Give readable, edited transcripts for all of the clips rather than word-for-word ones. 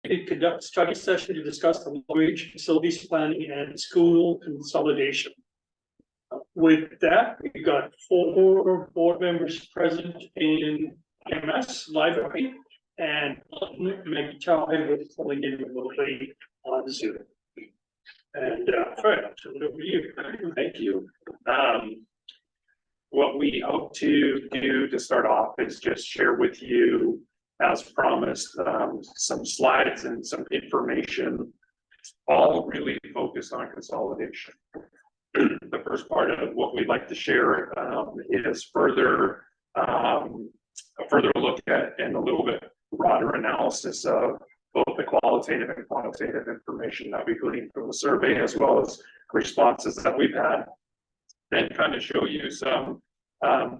to conduct a study session to discuss the long-range facilities planning and school consolidation. With that, we got 4 board members present in MS library, and Maggie Child was calling in remotely on Zoom. And Fred, I'll turn it over to you. Thank you. What we hope to do to start off is just share with you, as promised, some slides and some information, all really focused on consolidation. The first part of what we'd like to share is further a further look at and a little bit broader analysis of both the qualitative and quantitative information that we gleaned from the survey, as well as responses that we've had. Then kind of show you some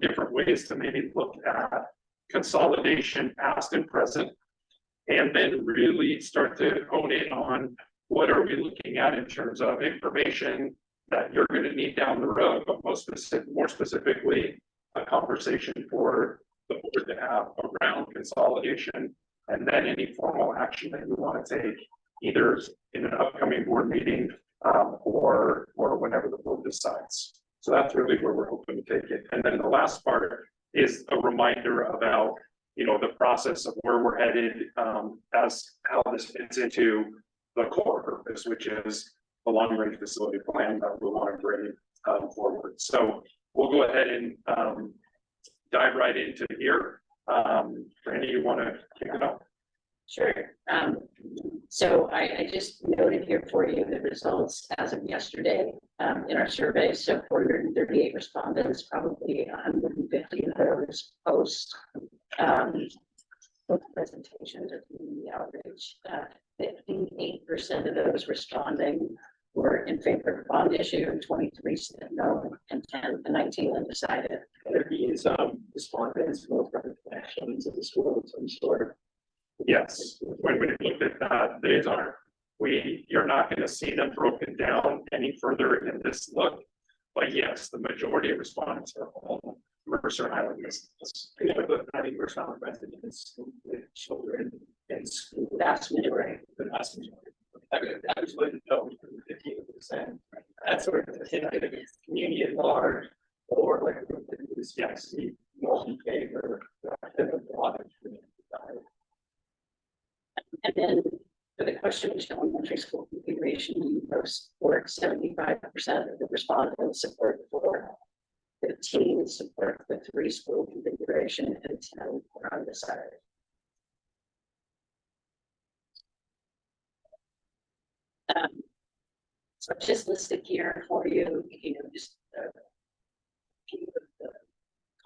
different ways to maybe look at consolidation, past and present, and then really start to hone in on what are we looking at in terms of information that you're going to need down the road, but more specifically, a conversation for the board to have around consolidation, and then any formal action that you want to take, either in an upcoming board meeting or whenever the board decides. So that's really where we're hoping to take it. And then the last part is a reminder about, you know, the process of where we're headed, as how this fits into the core purpose, which is the long-range facility plan that we want to bring forward. So we'll go ahead and dive right into here. Randy, you want to kick it off? Sure. So I just noted here for you the results as of yesterday in our survey. So 438 respondents, probably 150 of those post presentations of the outreach. 58% of those responding were in favor of bond issue, and 23 said no, and 19 undecided. There is respondents both from connections of the school of some sort. Yes, when we looked at that, these are, you're not going to see them broken down any further in this look, but yes, the majority of respondents are all Mercer Island residents. I think we're found residents with children in school. Vast majority. The vast majority. I was going to know 15%. That's sort of the community at large, or like this yes, multi-favor. And then for the question of elementary school configuration, most or 75% of the respondents support 4, 15 support the 3 school configuration, and 10 are undecided. So I just listed here for you, just a few of the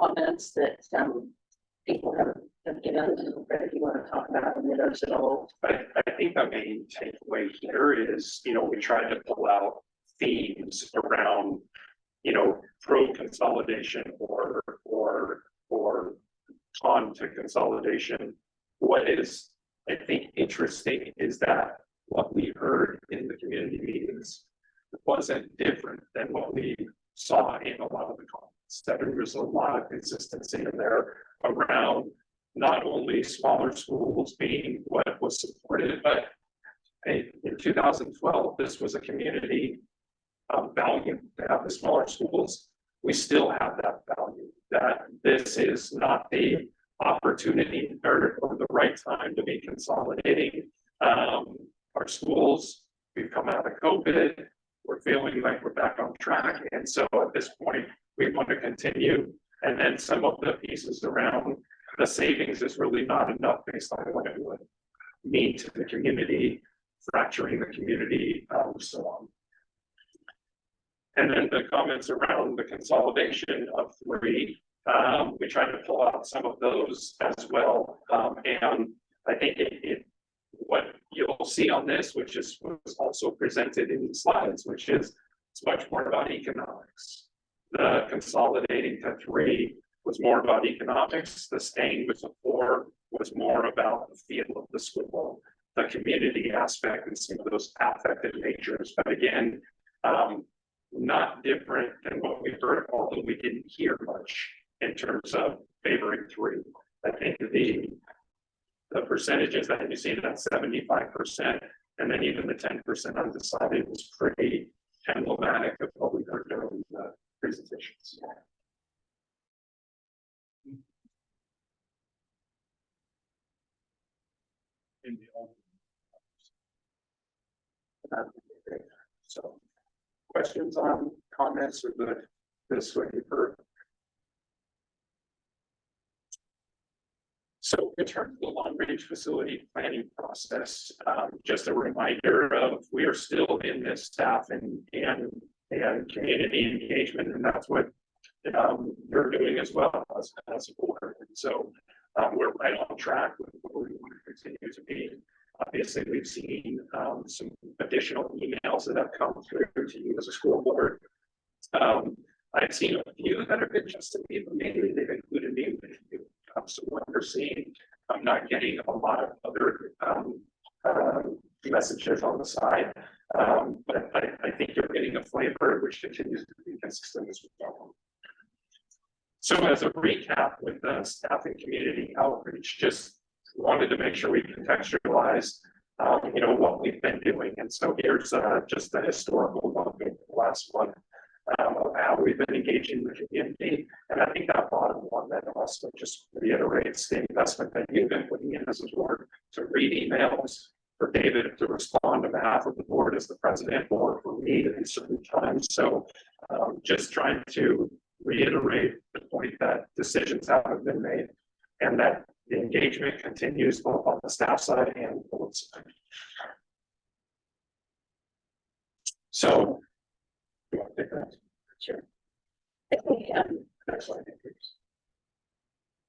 comments that people have given. If you want to talk about those at all. I think the main takeaway here is, you know, we tried to pull out themes around, you know, pro consolidation or con to consolidation. What is, I think, interesting is that what we heard in the community meetings wasn't different than what we saw in a lot of the comments. That there was a lot of consistency in there around not only smaller schools being what was supported, but in 2012, this was a community value to have the smaller schools. We still have that value, that this is not the opportunity or the right time to be consolidating our schools. We've come out of COVID, we're feeling like we're back on track. And so at this point, we want to continue. And then some of the pieces around the savings is really not enough based on what it would mean to the community, fracturing the community, so on. And then the comments around the consolidation of 3, we tried to pull out some of those as well. And I think what you'll see on this, which was also presented in the slides, which is it's much more about economics. The consolidating to 3 was more about economics. The staying with the 4 was more about the feel of the school, the community aspect, and some of those affective natures. But again, not different than what we heard, although we didn't hear much in terms of favoring 3. I think the the percentages that you see, that 75%, and then even the 10% undecided was pretty emblematic of what we heard during the presentations. So, questions on comments or this what you've heard? So in terms of the long range facility planning process, just a reminder of we are still in this staff and community engagement, and that's what you're doing as well as a board. And so we're right on track with what we want to continue to be. Obviously, we've seen some additional emails that have come through to you as a school board. I've seen a few that have been just to me, but mainly they've included me with you. So what we're seeing, I'm not getting a lot of other messages on the side, but I think you're getting a flavor which continues to be consistent as well. So as a recap with the staff and community outreach, just wanted to make sure we contextualize, what we've been doing. And so here's just a historical look at the last one. Of how we've been engaging with the community. And I think that bottom one that also just reiterates the investment that you've been putting in as a board to read emails, for David to respond on behalf of the board as the president, or for me at certain times. So just trying to reiterate the point that decisions haven't been made and that the engagement continues both on the staff side and the board side. So Sure. I think,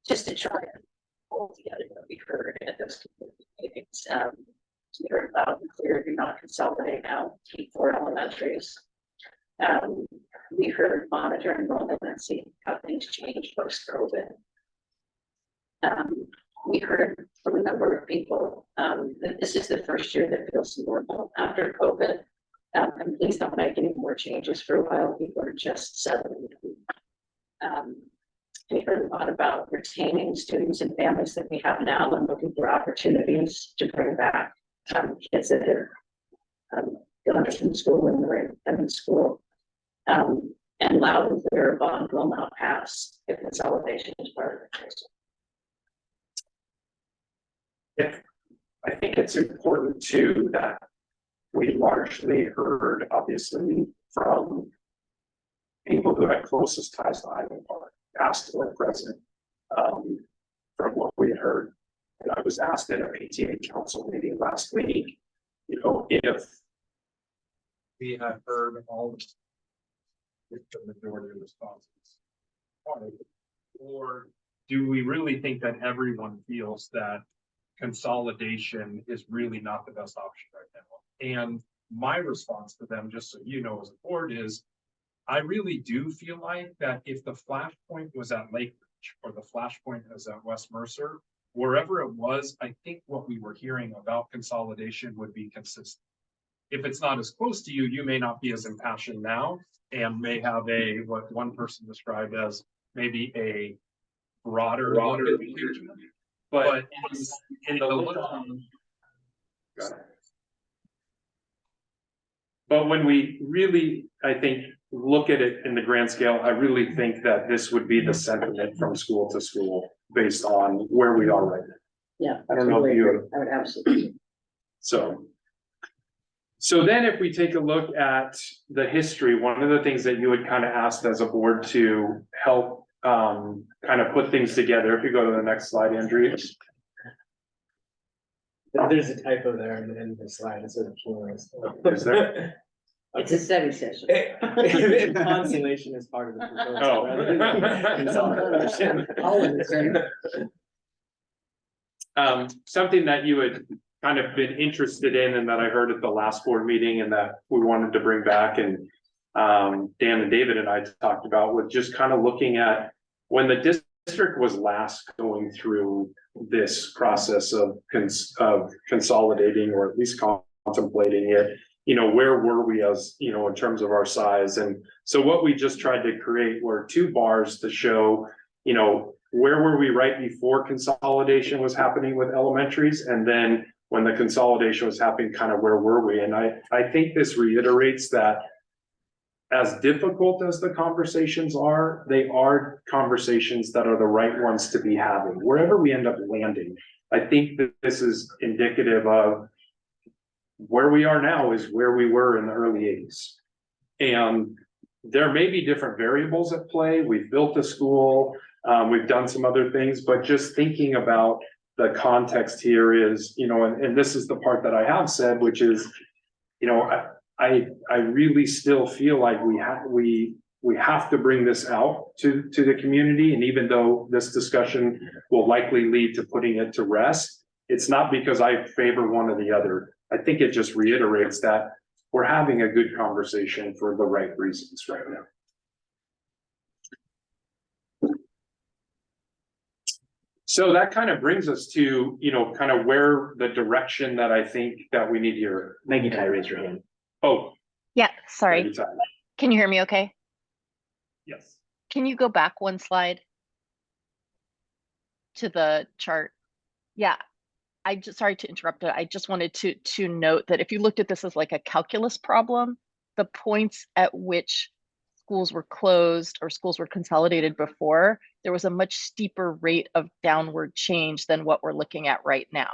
just to try and pull together what we heard at those meetings, we heard loud and clear, do not consolidate now, keep 4 elementaries. We heard monitor enrollment and see how things change post-COVID. We heard from a number of people that this is the first year that feels normal after COVID. And please don't make any more changes for a while. People are just settling. We heard a lot about retaining students and families that we have now and looking for opportunities to bring back kids that are going to school and they're in school. And loud and clear, bond will not pass if consolidation is part of the case. Yeah, I think it's important too that we largely heard, obviously, from people who had closest ties to Highland Park, past or present, from what we had heard. And I was asked at a PTA council meeting last week, if we have heard all the majority of responses. Or do we really think that everyone feels that consolidation is really not the best option right now? And my response to them, just so you know, as a board, is I really do feel like that if the flashpoint was at Lake Ridge or the flashpoint was at West Mercer, wherever it was, I think what we were hearing about consolidation would be consistent. If it's not as close to you, you may not be as impassioned now and may have what one person described as maybe a broader engagement. But in the long run, but when we really, I think, look at it in the grand scale, I really think that this would be the sentiment from school to school based on where we are right now. Yeah. I don't know if you. I would absolutely. So then if we take a look at the history, one of the things that you had kind of asked as a board to help kind of put things together, if you go to the next slide, Andrea. There's a typo there in the slide. It's Is there? It's a study session. Consolation is part of the proposal. Oh. Rather than consolidation. Something that you had kind of been interested in and that I heard at the last board meeting and that we wanted to bring back, and Dan and David and I talked about, was just kind of looking at when the district was last going through this process of consolidating, or at least contemplating it, where were we as, in terms of our size? And so what we just tried to create were 2 bars to show, where were we right before consolidation was happening with elementaries? And then when the consolidation was happening, kind of where were we? And I think this reiterates that as difficult as the conversations are, they are conversations that are the right ones to be having, wherever we end up landing. I think that this is indicative of where we are now is where we were in the early 80s. And there may be different variables at play. We've built a school, we've done some other things, but just thinking about the context here is, you know, and this is the part that I have said, which is, you know, I really still feel like we have to bring this out to the community. And even though this discussion will likely lead to putting it to rest, it's not because I favor one or the other. I think it just reiterates that we're having a good conversation for the right reasons right now. So that kind of brings us to, you know, kind of where the direction that I think that we need here. Maggie Ty, raise your hand. Oh, Yeah, sorry. anytime. Can you hear me okay? Yes. Can you go back one slide to the chart? Yeah, sorry to interrupt it. I just wanted to note that if you looked at this as like a calculus problem, the points at which schools were closed or schools were consolidated before, there was a much steeper rate of downward change than what we're looking at right now.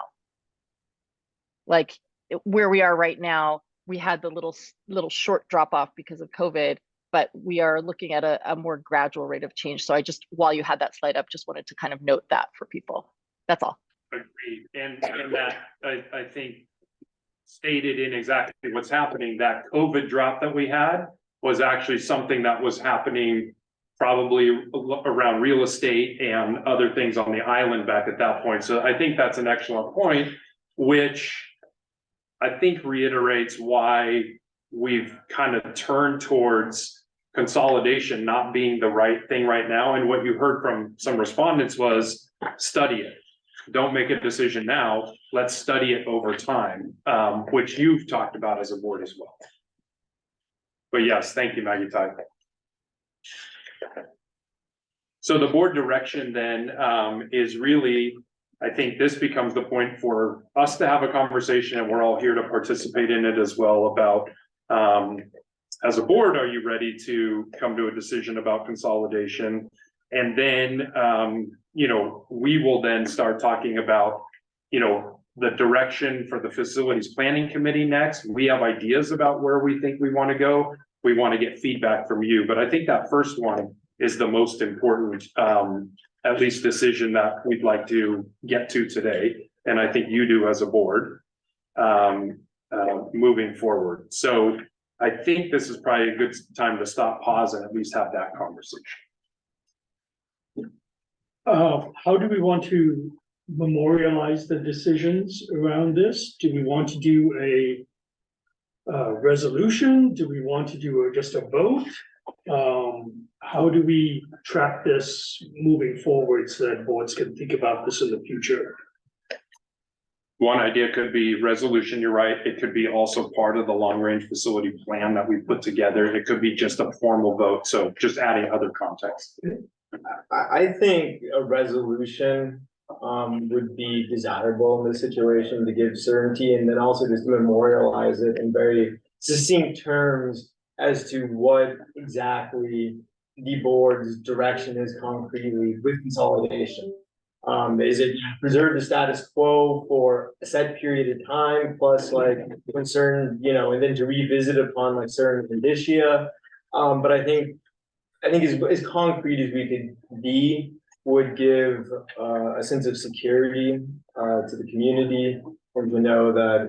Like where we are right now, we had the little short drop off because of COVID, but we are looking at a more gradual rate of change. So I just, while you had that slide up, just wanted to kind of note that for people. That's all. Agreed. And that I think stated in exactly what's happening, that COVID drop that we had was actually something that was happening probably around real estate and other things on the island back at that point. So I think that's an excellent point, which I think reiterates why we've kind of turned towards consolidation not being the right thing right now. And what you heard from some respondents was study it. Don't make a decision now. Let's study it over time, which you've talked about as a board as well. But yes, thank you, Maggie Ty. So the board direction then is really, I think this becomes the point for us to have a conversation, and we're all here to participate in it as well about, as a board, are you ready to come to a decision about consolidation? And then, you know, we will then start talking about, you know, the direction for the facilities planning committee next. We have ideas about where we think we want to go. We want to get feedback from you, but I think that first one is the most important, at least decision that we'd like to get to today. And I think you do as a board, moving forward. So I think this is probably a good time to stop, pause, and at least have that conversation. How do we want to memorialize the decisions around this? Do we want to do a resolution? Do we want to do just a vote? How do we track this moving forward so that boards can think about this in the future? One idea could be resolution, you're right. It could be also part of the long-range facility plan that we put together. It could be just a formal vote. So just adding other context. I think a resolution would be desirable in this situation to give certainty, and then also just memorialize it in very succinct terms as to what exactly the board's direction is concretely with consolidation. Is it preserve the status quo for a set period of time, plus like concern, you know, and then to revisit upon like certain indicia? But I think as concrete as we could be would give a sense of security to the community, and to know that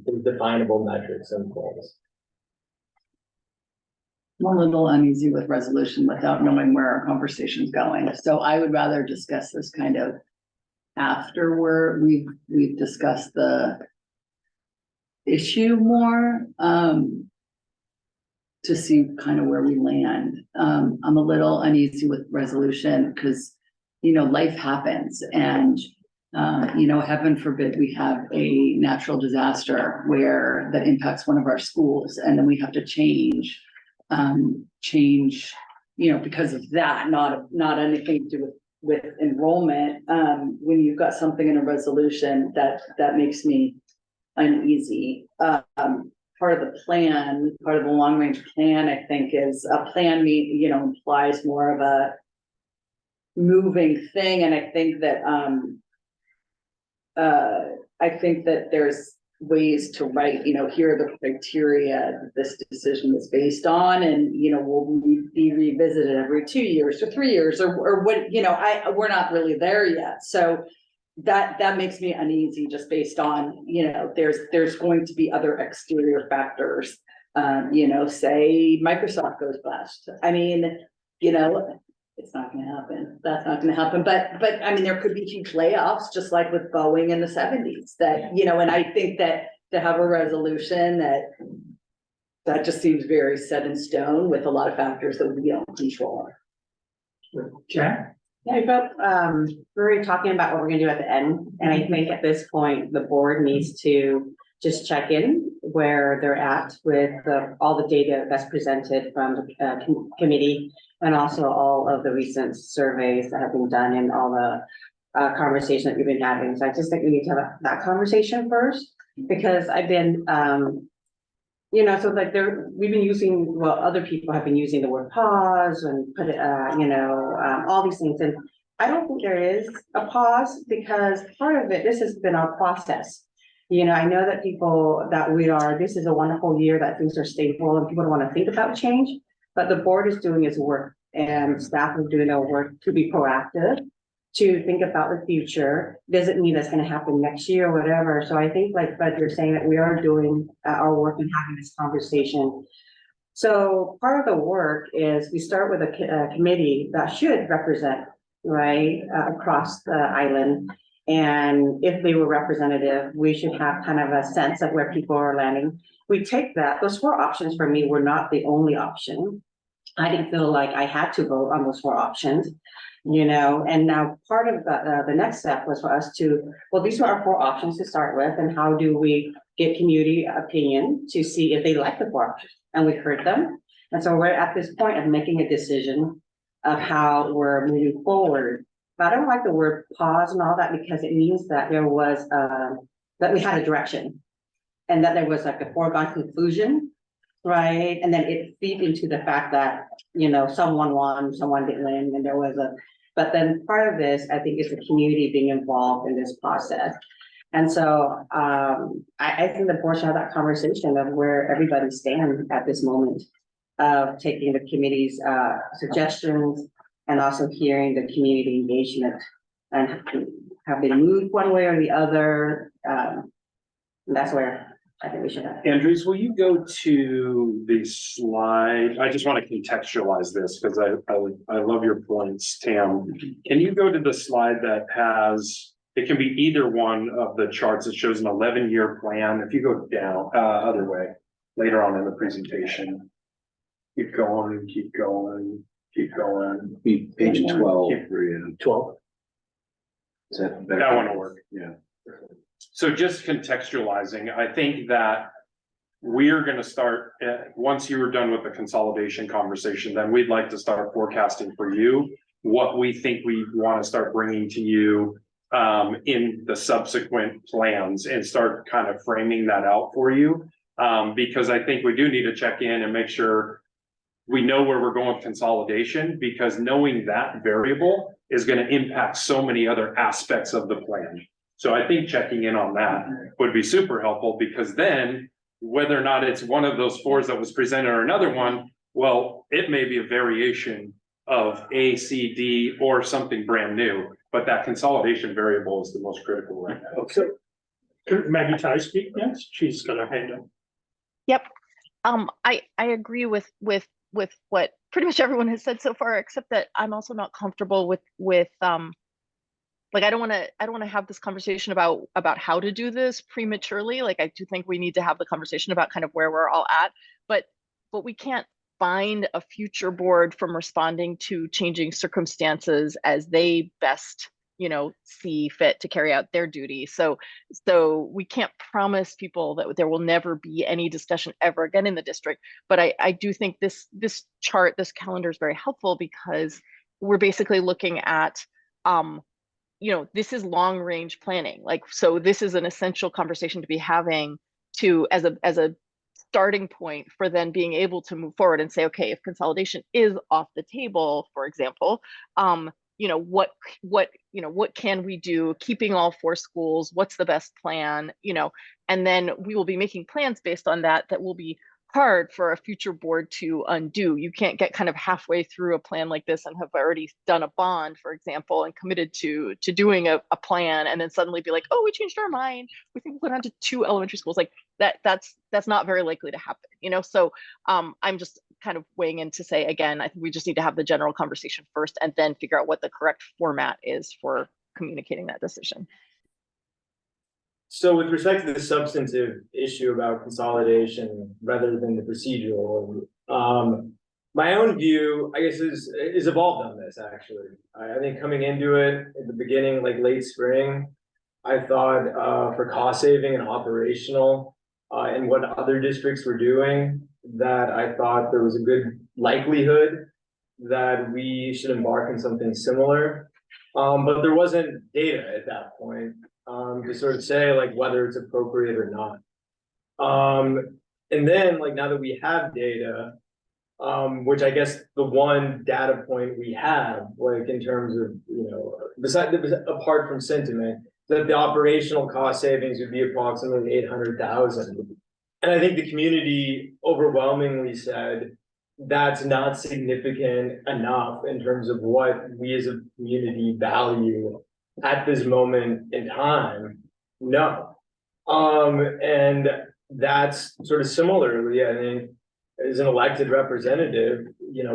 there's definable metrics in place. I'm a little uneasy with resolution without knowing where our conversation's going. So I would rather discuss this kind of after we've discussed the issue more, to see kind of where we land. I'm a little uneasy with resolution because, you know, life happens, and you know, heaven forbid we have a natural disaster where that impacts one of our schools, and then we have to change, you know, because of that, not anything to do with with enrollment, when you've got something in a resolution that makes me uneasy. Part of the plan, part of the long range plan, I think is a plan implies more of a moving thing. And I think that there's ways to write, here are the criteria that this decision is based on, and, will be revisited every 2 years or 3 years or what, we're not really there yet. So that makes me uneasy just based on, there's going to be other exterior factors. Say Microsoft goes bust. I mean, it's not gonna happen. That's not gonna happen. But I mean, there could be huge layoffs, just like with Boeing in the 70s that, and I think that to have a resolution that just seems very set in stone with a lot of factors that we don't control. Jack? Yeah, I felt, we're already talking about what we're gonna do at the end, and I think at this point, the board needs to just check in where they're at with all the data that's presented from the committee, and also all of the recent surveys that have been done and all the conversations that we've been having. So I just think we need to have that conversation first, because I've been, so like we've been using, other people have been using the word pause and put it, all these things. And I don't think there is a pause, because part of it, this has been our process. I know that this is a wonderful year, that things are stable and people don't want to think about change, but the board is doing its work and staff is doing their work to be proactive, to think about the future. Doesn't mean that's going to happen next year or whatever. So I think like you're saying, that we are doing our work and having this conversation. So part of the work is we start with a committee that should represent, right, across the island. And if they were representative, we should have kind of a sense of where people are landing. We take that. Those 4 options for me were not the only option. I didn't feel like I had to vote on those 4 options, and now part of the next step was for us these were our 4 options to start with, and how do we get community opinion to see if they like the 4 options, and we heard them. And so we're at this point of making a decision of how we're moving forward. But I don't like the word pause and all that, because it means that there was, that we had a direction, and that there was like a foregone conclusion, right? And then it feed into the fact that, someone won, someone didn't win, and there was but then part of this, I think, is the community being involved in this process. And so I think the board should have that conversation of where everybody stands at this moment, of taking the committee's suggestions, and also hearing the community engagement, and have they moved one way or the other. That's where I think we should have. Andrews, will you go to the slide? I just want to contextualize this, because I love your points, Tam. Can you go to the slide that has, it can be either one of the charts that shows an 11-year plan. If you go down, other way, later on in the presentation. Keep going, keep going. Keep going. Page 12. 12. Is that That one will work. Yeah. So just contextualizing, I think that we're going to start, once you were done with the consolidation conversation, then we'd like to start forecasting for you what we think we want to start bringing to you in the subsequent plans, and start kind of framing that out for you. Because I think we do need to check in and make sure we know where we're going with consolidation, because knowing that variable is going to impact so many other aspects of the plan. So I think checking in on that would be super helpful, because then whether or not it's one of those 4s that was presented or another one, well, it may be a variation of A, C, D, or something brand new, but that consolidation variable is the most critical right now. Okay. Could Maggie Ty speak next? She's got her hand up. Yep. I agree with what pretty much everyone has said so far, except that I'm also not comfortable with like, I don't want to have this conversation about how to do this prematurely. Like, I do think we need to have the conversation about kind of where we're all at, but we can't bind a future board from responding to changing circumstances as they best, see fit to carry out their duty. So we can't promise people that there will never be any discussion ever again in the district. But I do think this chart, this calendar is very helpful, because we're basically looking at this is long range planning. Like, so this is an essential conversation to be having to as a starting point for then being able to move forward and say, okay, if consolidation is off the table, for example, what can we do, keeping all 4 schools, what's the best plan, and then we will be making plans based on that will be hard for a future board to undo. You can't get kind of halfway through a plan like this and have already done a bond, for example, and committed to doing a plan, and then suddenly be like, oh, we changed our mind, we think we'll go down to 2 elementary schools. Like that's not very likely to happen, so I'm just kind of weighing in to say, again, I think we just need to have the general conversation first and then figure out what the correct format is for communicating that decision. So with respect to the substantive issue about consolidation rather than the procedural, my own view, I guess, is evolved on this actually. I think coming into it at the beginning, like late spring, I thought for cost saving and operational and what other districts were doing, that I thought there was a good likelihood that we should embark on something similar. But there wasn't data at that point to sort of say like whether it's appropriate or not. And then like now that we have data, which I guess the one data point we have, like in terms of, apart from sentiment, that the operational cost savings would be approximately 800,000. And I think the community overwhelmingly said that's not significant enough in terms of what we as a community value at this moment in time. No. And that's sort of similarly, I think, as an elected representative,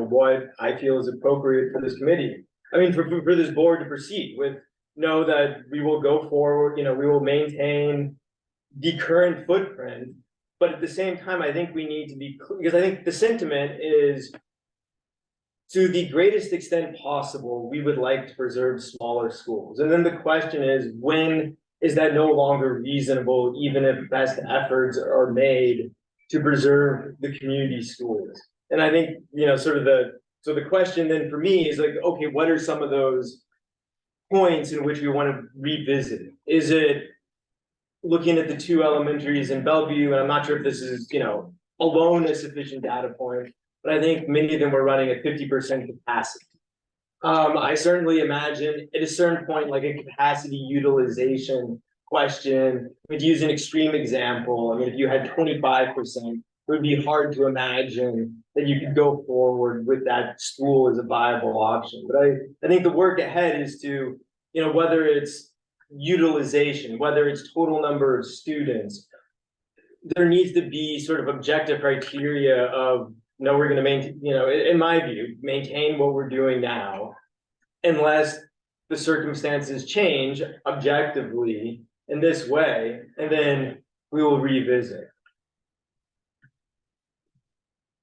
what I feel is appropriate for this committee. I mean, for this board to proceed with, know that we will go forward, we will maintain the current footprint. But at the same time, I think we need to be clear, because I think the sentiment is, to the greatest extent possible, we would like to preserve smaller schools. And then the question is, when is that no longer reasonable, even if best efforts are made to preserve the community schools? And I think, so the question then for me is like, okay, what are some of those points in which we want to revisit? Is it looking at the 2 elementaries in Bellevue? And I'm not sure if this is, alone a sufficient data point, but I think many of them were running at 50% capacity. I certainly imagine at a certain point, like a capacity utilization question, to use an extreme example, I mean, if you had 25%, it would be hard to imagine that you could go forward with that school as a viable option. But I think the work ahead is to, whether it's utilization, whether it's total number of students, there needs to be sort of objective criteria of, no, we're going to maintain, in my view, maintain what we're doing now, unless the circumstances change objectively in this way, and then we will revisit.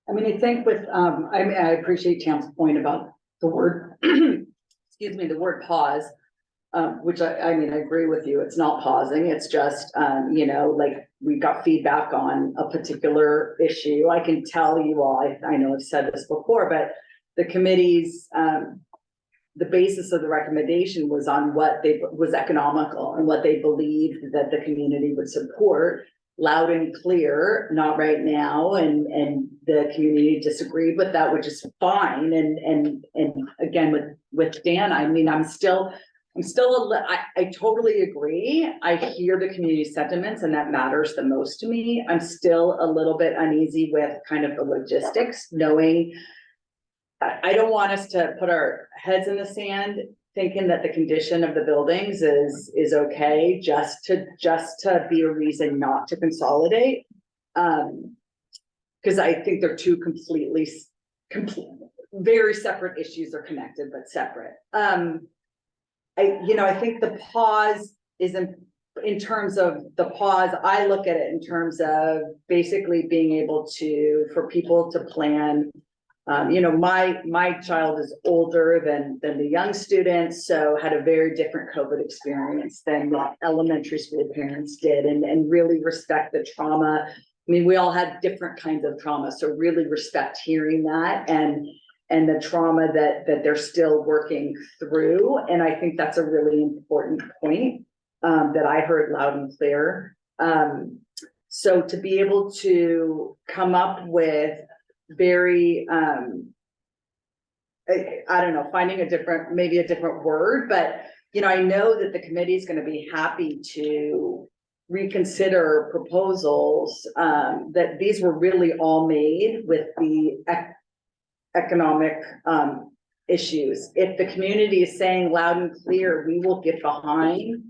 I mean, I think with, I appreciate Tam's point about the word, excuse me, the word pause, which I mean, I agree with you. It's not pausing. It's just, like we got feedback on a particular issue. I can tell you all, I know I've said this before, but the committee's, the basis of the recommendation was on what was economical and what they believed that the community would support, loud and clear, not right now. And the community disagreed with that, which is fine. And again, with Dan, I mean, I totally agree. I hear the community sentiments and that matters the most to me. I'm still a little bit uneasy with kind of the logistics, knowing I don't want us to put our heads in the sand thinking that the condition of the buildings is okay, just to be a reason not to consolidate. Because I think they're two completely very separate issues. Are connected but separate. I think the pause is in terms of the pause, I look at it in terms of basically being able for people to plan. My child is older than the young students, so had a very different COVID experience than what elementary school parents did, and really respect the trauma. I mean, we all had different kinds of trauma, so really respect hearing that, and and the trauma that they're still working through. And I think that's a really important point that I heard loud and clear. So to be able to come up with very, I don't know, finding maybe a different word, but, I know that the committee is going to be happy to reconsider proposals, that these were really all made with the economic, issues. If the community is saying loud and clear, we will get behind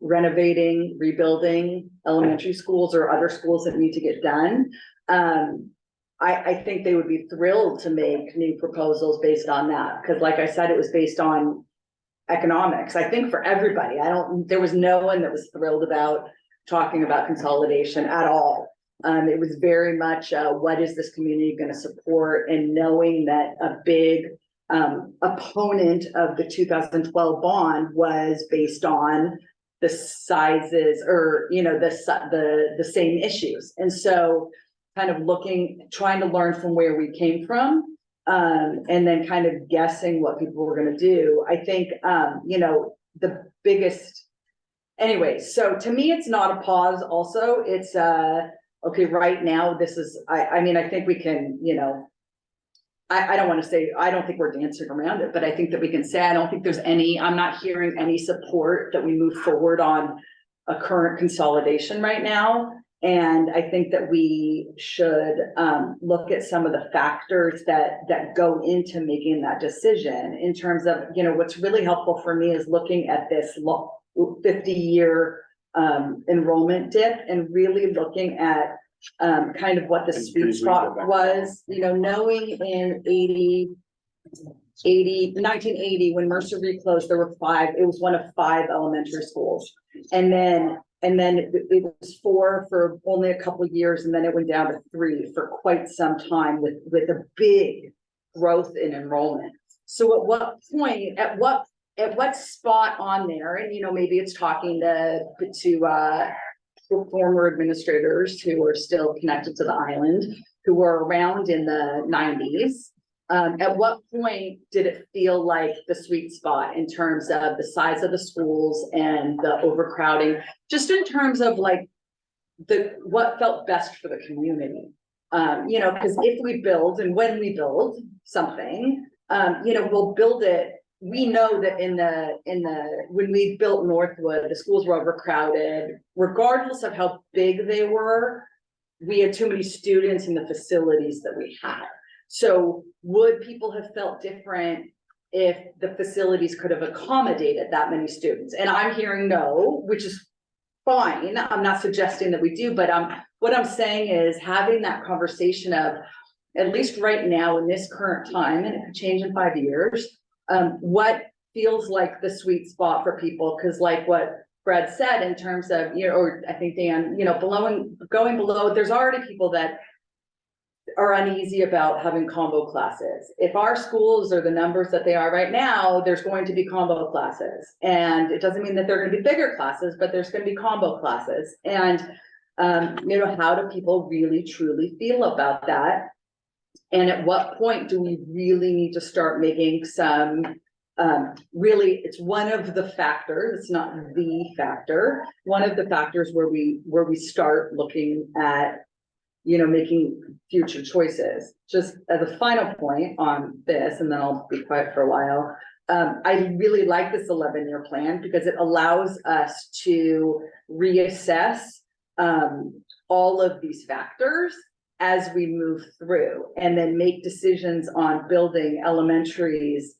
renovating, rebuilding elementary schools or other schools that need to get done. I think they would be thrilled to make new proposals based on that. Because like I said, it was based on economics. I think for everybody, there was no one that was thrilled about talking about consolidation at all. It was very much, what is this community going to support, and knowing that a big opponent of the 2012 bond was based on the sizes or, the same issues. And so kind of trying to learn from where we came from, and then kind of guessing what people were going to do. I think, the biggest, anyway, so to me, it's not a pause. Also, it's, okay, right now, this is, I think we can, I don't want to say, I don't think we're dancing around it, but I think that we can say, I don't think I'm not hearing any support that we move forward on a current consolidation right now. And I think that we should look at some of the factors that go into making that decision in terms of, what's really helpful for me is looking at this 50-year enrollment dip and really looking at kind of what the sweet spot was, knowing in 1980, when Mercer reclosed, there were 5, it was one of 5 elementary schools. And then it was 4 for only a couple of years, and then it went down to 3 for quite some time with a big growth in enrollment. So at what point, at what spot on there, and maybe it's talking to former administrators who are still connected to the island, who were around in the 90s. At what point did it feel like the sweet spot in terms of the size of the schools and the overcrowding, just in terms of like what felt best for the community? Because if we build and when we build something, we'll build it. We know that when we built Northwood, the schools were overcrowded, regardless of how big they were. We had too many students in the facilities that we had. So would people have felt different if the facilities could have accommodated that many students? And I'm hearing no, which is fine. I'm not suggesting that we do, but what I'm saying is having that conversation of, at least right now in this current time, and it could change in 5 years, what feels like the sweet spot for people? Because like what Brad said in terms of, or I think Dan, going below, there's already people that are uneasy about having combo classes. If our schools are the numbers that they are right now, there's going to be combo classes. And it doesn't mean that they're going to be bigger classes, but there's going to be combo classes. And, how do people really truly feel about that? And at what point do we really need to start making some, really, it's one of the factors, it's not the factor, one of the factors where we start looking at, making future choices. Just as a final point on this, and then I'll be quiet for a while. I really like this 11-year plan because it allows us to reassess all of these factors as we move through, and then make decisions on building elementaries,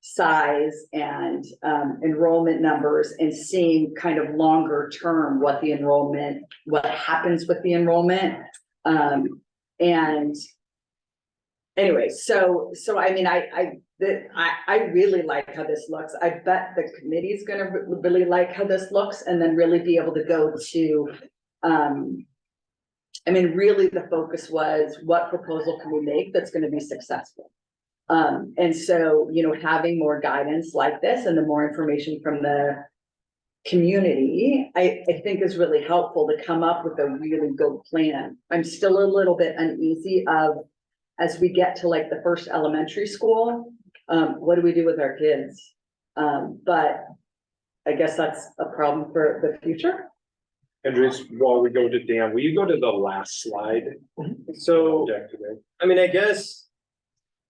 size and enrollment numbers, and seeing kind of longer term what happens with the enrollment. And anyway, so I mean, I really like how this looks. I bet the committee is going to really like how this looks, and then really be able to go to, really the focus was what proposal can we make that's going to be successful. And so, having more guidance like this and the more information from the community, I think is really helpful to come up with a really good plan. I'm still a little bit uneasy of as we get to like the first elementary school, what do we do with our kids? But I guess that's a problem for the future. Andrews, while we go to Dan, will you go to the last slide? So, I mean, I guess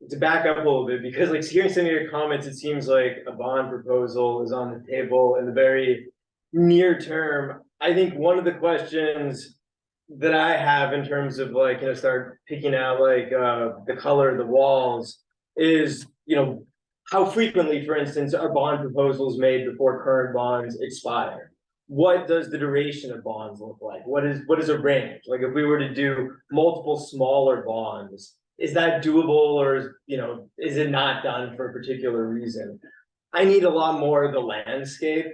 to back up a little bit, because like hearing some of your comments, it seems like a bond proposal is on the table in the very near term. I think one of the questions that I have in terms of like, start picking out like the color of the walls is, how frequently, for instance, are bond proposals made before current bonds expire? What does the duration of bonds look like? What is a range? Like if we were to do multiple smaller bonds, is that doable, or is it not done for a particular reason? I need a lot more of the landscape.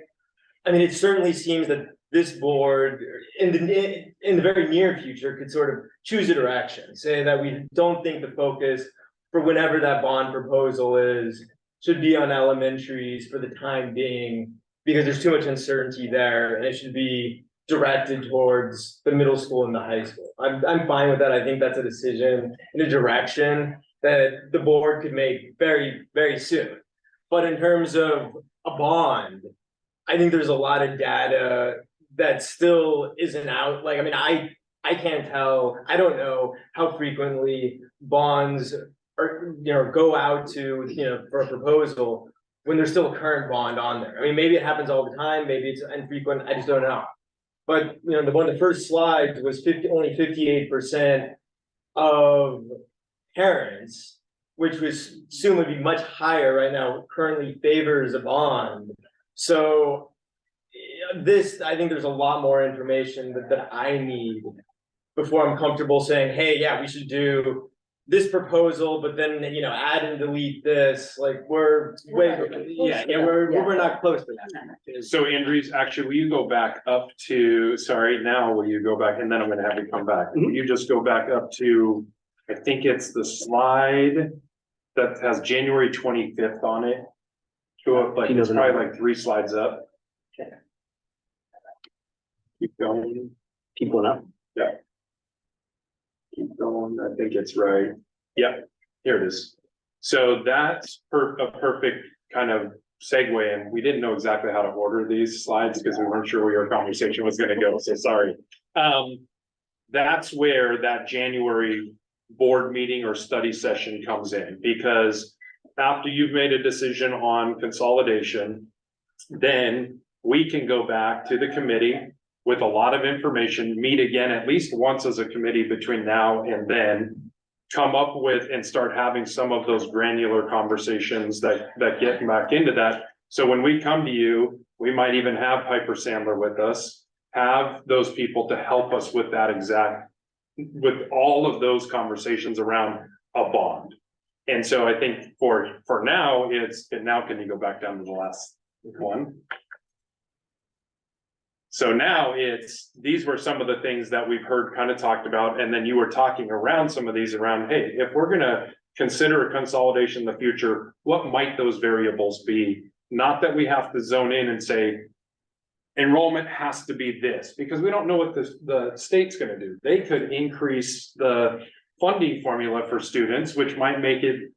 I mean, it certainly seems that this board in the very near future could sort of choose a direction, say that we don't think the focus for whenever that bond proposal is should be on elementaries for the time being, because there's too much uncertainty there, and it should be directed towards the middle school and the high school. I'm fine with that. I think that's a decision in a direction that the board could make very, very soon. But in terms of a bond, I think there's a lot of data that still isn't out. Like, I mean, I can't tell, I don't know how frequently bonds are, go out to, for a proposal when there's still a current bond on there. I mean, maybe it happens all the time, maybe it's infrequent, I just don't know. But, one of the first slides was only 58% of parents, which was assumed would be much higher right now, currently favors a bond. So I think there's a lot more information that I need before I'm comfortable saying, hey, yeah, we should do this proposal, but then, add and delete this, like we're not close to that. So Andrews, actually, will you go back up to, now will you go back, and then I'm gonna have you come back. Will you just go back up to, I think it's the slide that has January 25th on it. Go up, like, it's probably like 3 slides up. Okay. Keep going. Keep going up. Yeah. Keep going, I think it's right. Yep, here it is. So that's a perfect kind of segue, and we didn't know exactly how to order these slides because we weren't sure where your conversation was gonna go, so sorry. That's where that January board meeting or study session comes in, because after you've made a decision on consolidation, then we can go back to the committee with a lot of information, meet again at least once as a committee between now and then, come up with and start having some of those granular conversations that get back into that. So when we come to you, we might even have Piper Sandler with us, have those people to help us with that with all of those conversations around a bond. And so I think for now, can you go back down to the last one? So now these were some of the things that we've heard kind of talked about, and then you were talking around some of these around, hey, if we're gonna consider a consolidation in the future, what might those variables be? Not that we have to zone in and say, enrollment has to be this, because we don't know what the state's gonna do. They could increase the funding formula for students, which might make it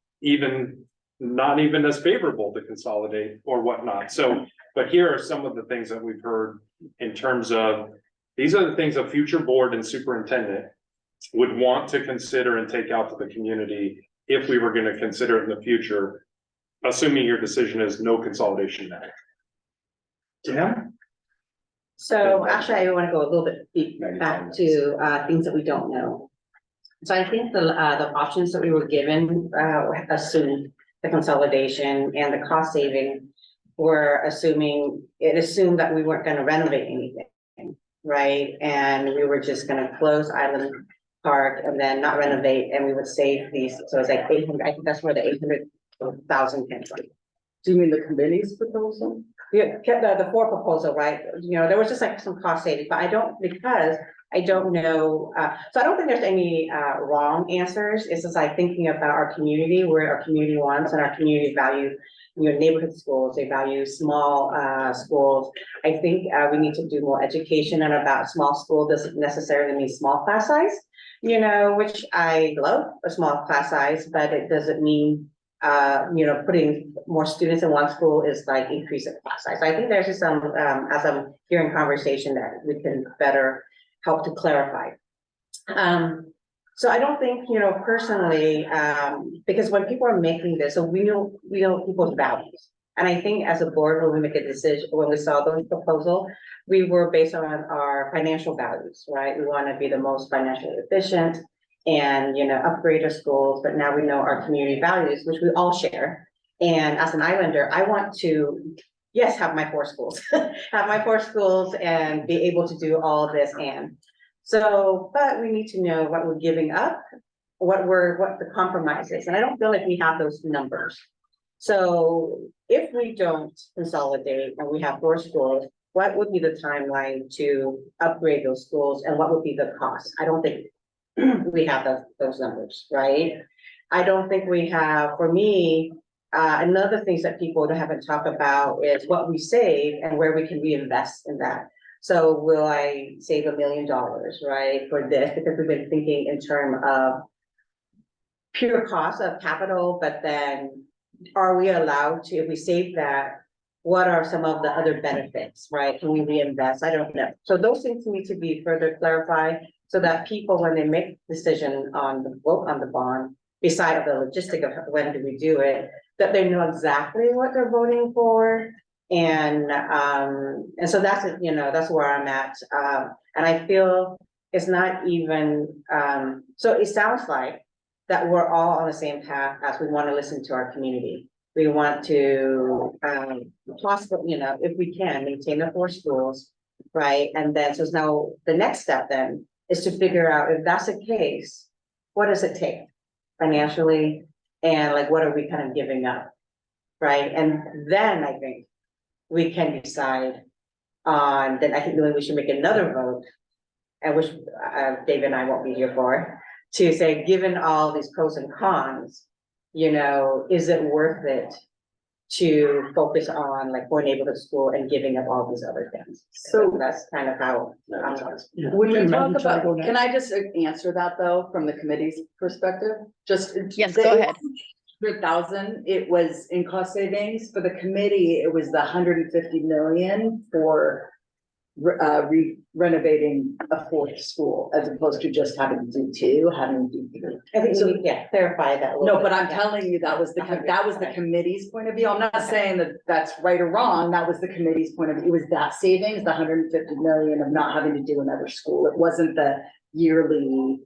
not even as favorable to consolidate or whatnot. So, but here are some of the things that we've heard in terms of, these are the things a future board and superintendent would want to consider and take out to the community if we were going to consider it in the future, assuming your decision is no consolidation now. Dan? So actually, I want to go a little bit deep back to things that we don't know. So I think the options that we were given assumed the consolidation and the cost saving were assumed that we weren't going to renovate anything, right? And we were just going to close Island Park and then not renovate, and we would save these. So it's like 800. I think that's where the 800,000 came from. Do you mean the committee's proposal? Yeah, the 4 proposal, right? There was just like some cost saving, but I don't know. So I don't think there's any wrong answers. It's just like thinking about our community, where our community wants and our community value neighborhood schools, they value small, schools. I think, we need to do more education and about small school doesn't necessarily mean small class size. Which I love a small class size, but it doesn't mean, putting more students in one school is like increasing class size. I think there's just some, as I'm hearing conversation that we can better help to clarify. So I don't think, personally, because when people are making this, so we know people's values. And I think as a board, when we make a decision, when we saw those proposal, we were based on our financial values, right? We want to be the most financially efficient and, upgrade our schools, but now we know our community values, which we all share. And as an islander, I want to, yes, have my 4 schools, have my 4 schools and be able to do all of this. And so, but we need to know what we're giving up, what the compromise is. And I don't feel like we have those numbers. So if we don't consolidate and we have 4 schools, what would be the timeline to upgrade those schools and what would be the cost? I don't think we have those numbers, right? I don't think we have, for me, another things that people haven't talked about is what we save and where we can reinvest in that. So will I save $1 million, right, for this? Because we've been thinking in terms of pure cost of capital, but then are we allowed to, if we save that, what are some of the other benefits, right? Can we reinvest? I don't know. So those things need to be further clarified so that people, when they make decision on the vote on the bond, beside the logistic of when do we do it, that they know exactly what they're voting for. And so that's, that's where I'm at. And I feel it's not even, so it sounds like that we're all on the same path as we want to listen to our community. We want to, possibly, if we can, maintain the 4 schools, right? And then, so now the next step then is to figure out if that's the case, what does it take financially? And like, what are we kind of giving up, right? And then I think we can decide on, then I think we should make another vote, and which David and I won't be here for, to say, given all these pros and cons, is it worth it to focus on like for neighborhood school and giving up all these other things? So that's kind of how. When we talk about, can I just answer that though, from the committee's perspective? Just. Yes, go ahead. 100,000, it was in cost savings. For the committee, it was the 150 million for renovating a 4th school, as opposed to just having to do 2, having to do 3. I think so, clarify that. No, but I'm telling you, that was the committee's point of view. I'm not saying that that's right or wrong. That was the committee's point of view. It was that savings, the 150 million of not having to do another school. It wasn't the yearly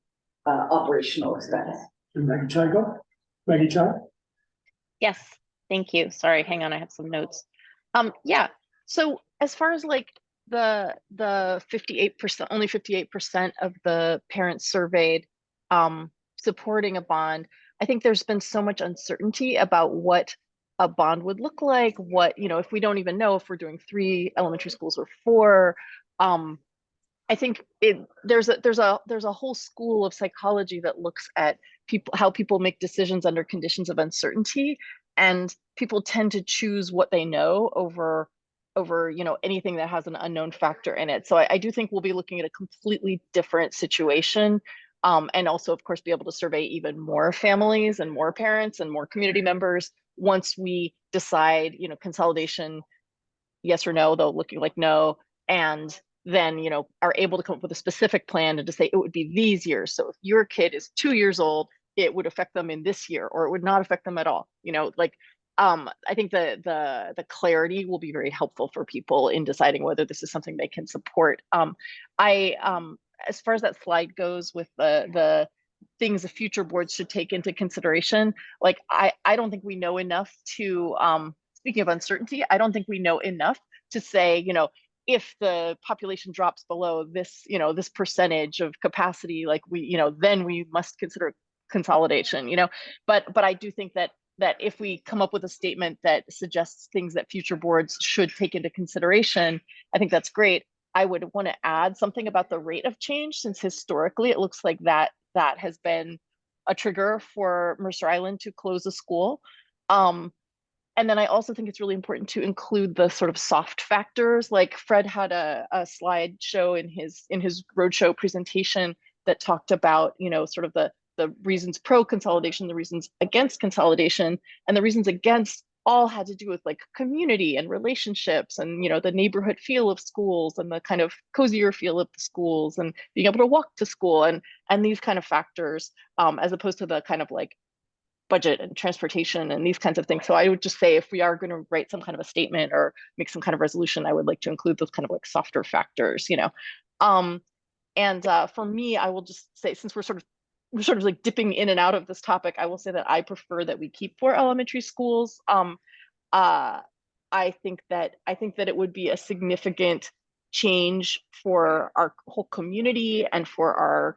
operational expense. Maggie Chai? Yes, thank you. Sorry, hang on, I have some notes. Yeah, so as far as like the 58%, only 58% of the parents surveyed supporting a bond, I think there's been so much uncertainty about what a bond would look like, what, if we don't even know if we're doing 3 elementary schools or 4. I think there's a whole school of psychology that looks at how people make decisions under conditions of uncertainty, and people tend to choose what they know over anything that has an unknown factor in it. So I do think we'll be looking at a completely different situation, and also of course be able to survey even more families and more parents and more community members once we decide consolidation, yes or no, though looking like no, and then are able to come up with a specific plan and to say it would be these years. So if your kid is 2 years old, it would affect them in this year, or it would not affect them at all. I think the clarity will be very helpful for people in deciding whether this is something they can support. As far as that slide goes with the things the future boards should take into consideration, I don't think we know enough to, speaking of uncertainty, I don't think we know enough to say, if the population drops below this, this percentage of capacity, then we must consider consolidation, but I do think that if we come up with a statement that suggests things that future boards should take into consideration, I think that's great. I would want to add something about the rate of change, since historically it looks like that has been a trigger for Mercer Island to close a school. And and then I also think it's really important to include the sort of soft factors. Like Fred had a slideshow in his roadshow presentation that talked about, you know, sort of the reasons pro consolidation, the reasons against consolidation, and the reasons against all had to do with like community and relationships and, you know, the neighborhood feel of schools and the kind of cozier feel of the schools and being able to walk to school and these kind of factors, as opposed to the kind of like budget and transportation and these kinds of things. So I would just say, if we are going to write some kind of a statement or make some kind of resolution, I would like to include those kind of like softer factors, you know. For me, I will just say, since we're sort of like dipping in and out of this topic, I will say that I prefer that we keep 4 elementary schools. I think that it would be a significant change for our whole community and for our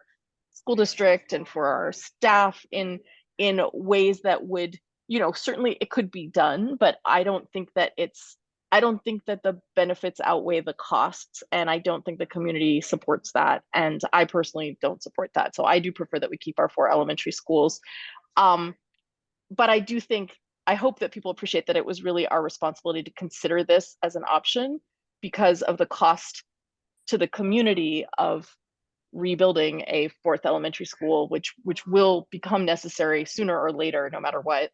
school district and for our staff in ways that would, you know, certainly it could be done, but I don't think that the benefits outweigh the costs, and I don't think the community supports that, and I personally don't support that. So I do prefer that we keep our 4 elementary schools. But I hope that people appreciate that it was really our responsibility to consider this as an option because of the cost to the community of rebuilding a 4th elementary school, which will become necessary sooner or later, no matter what.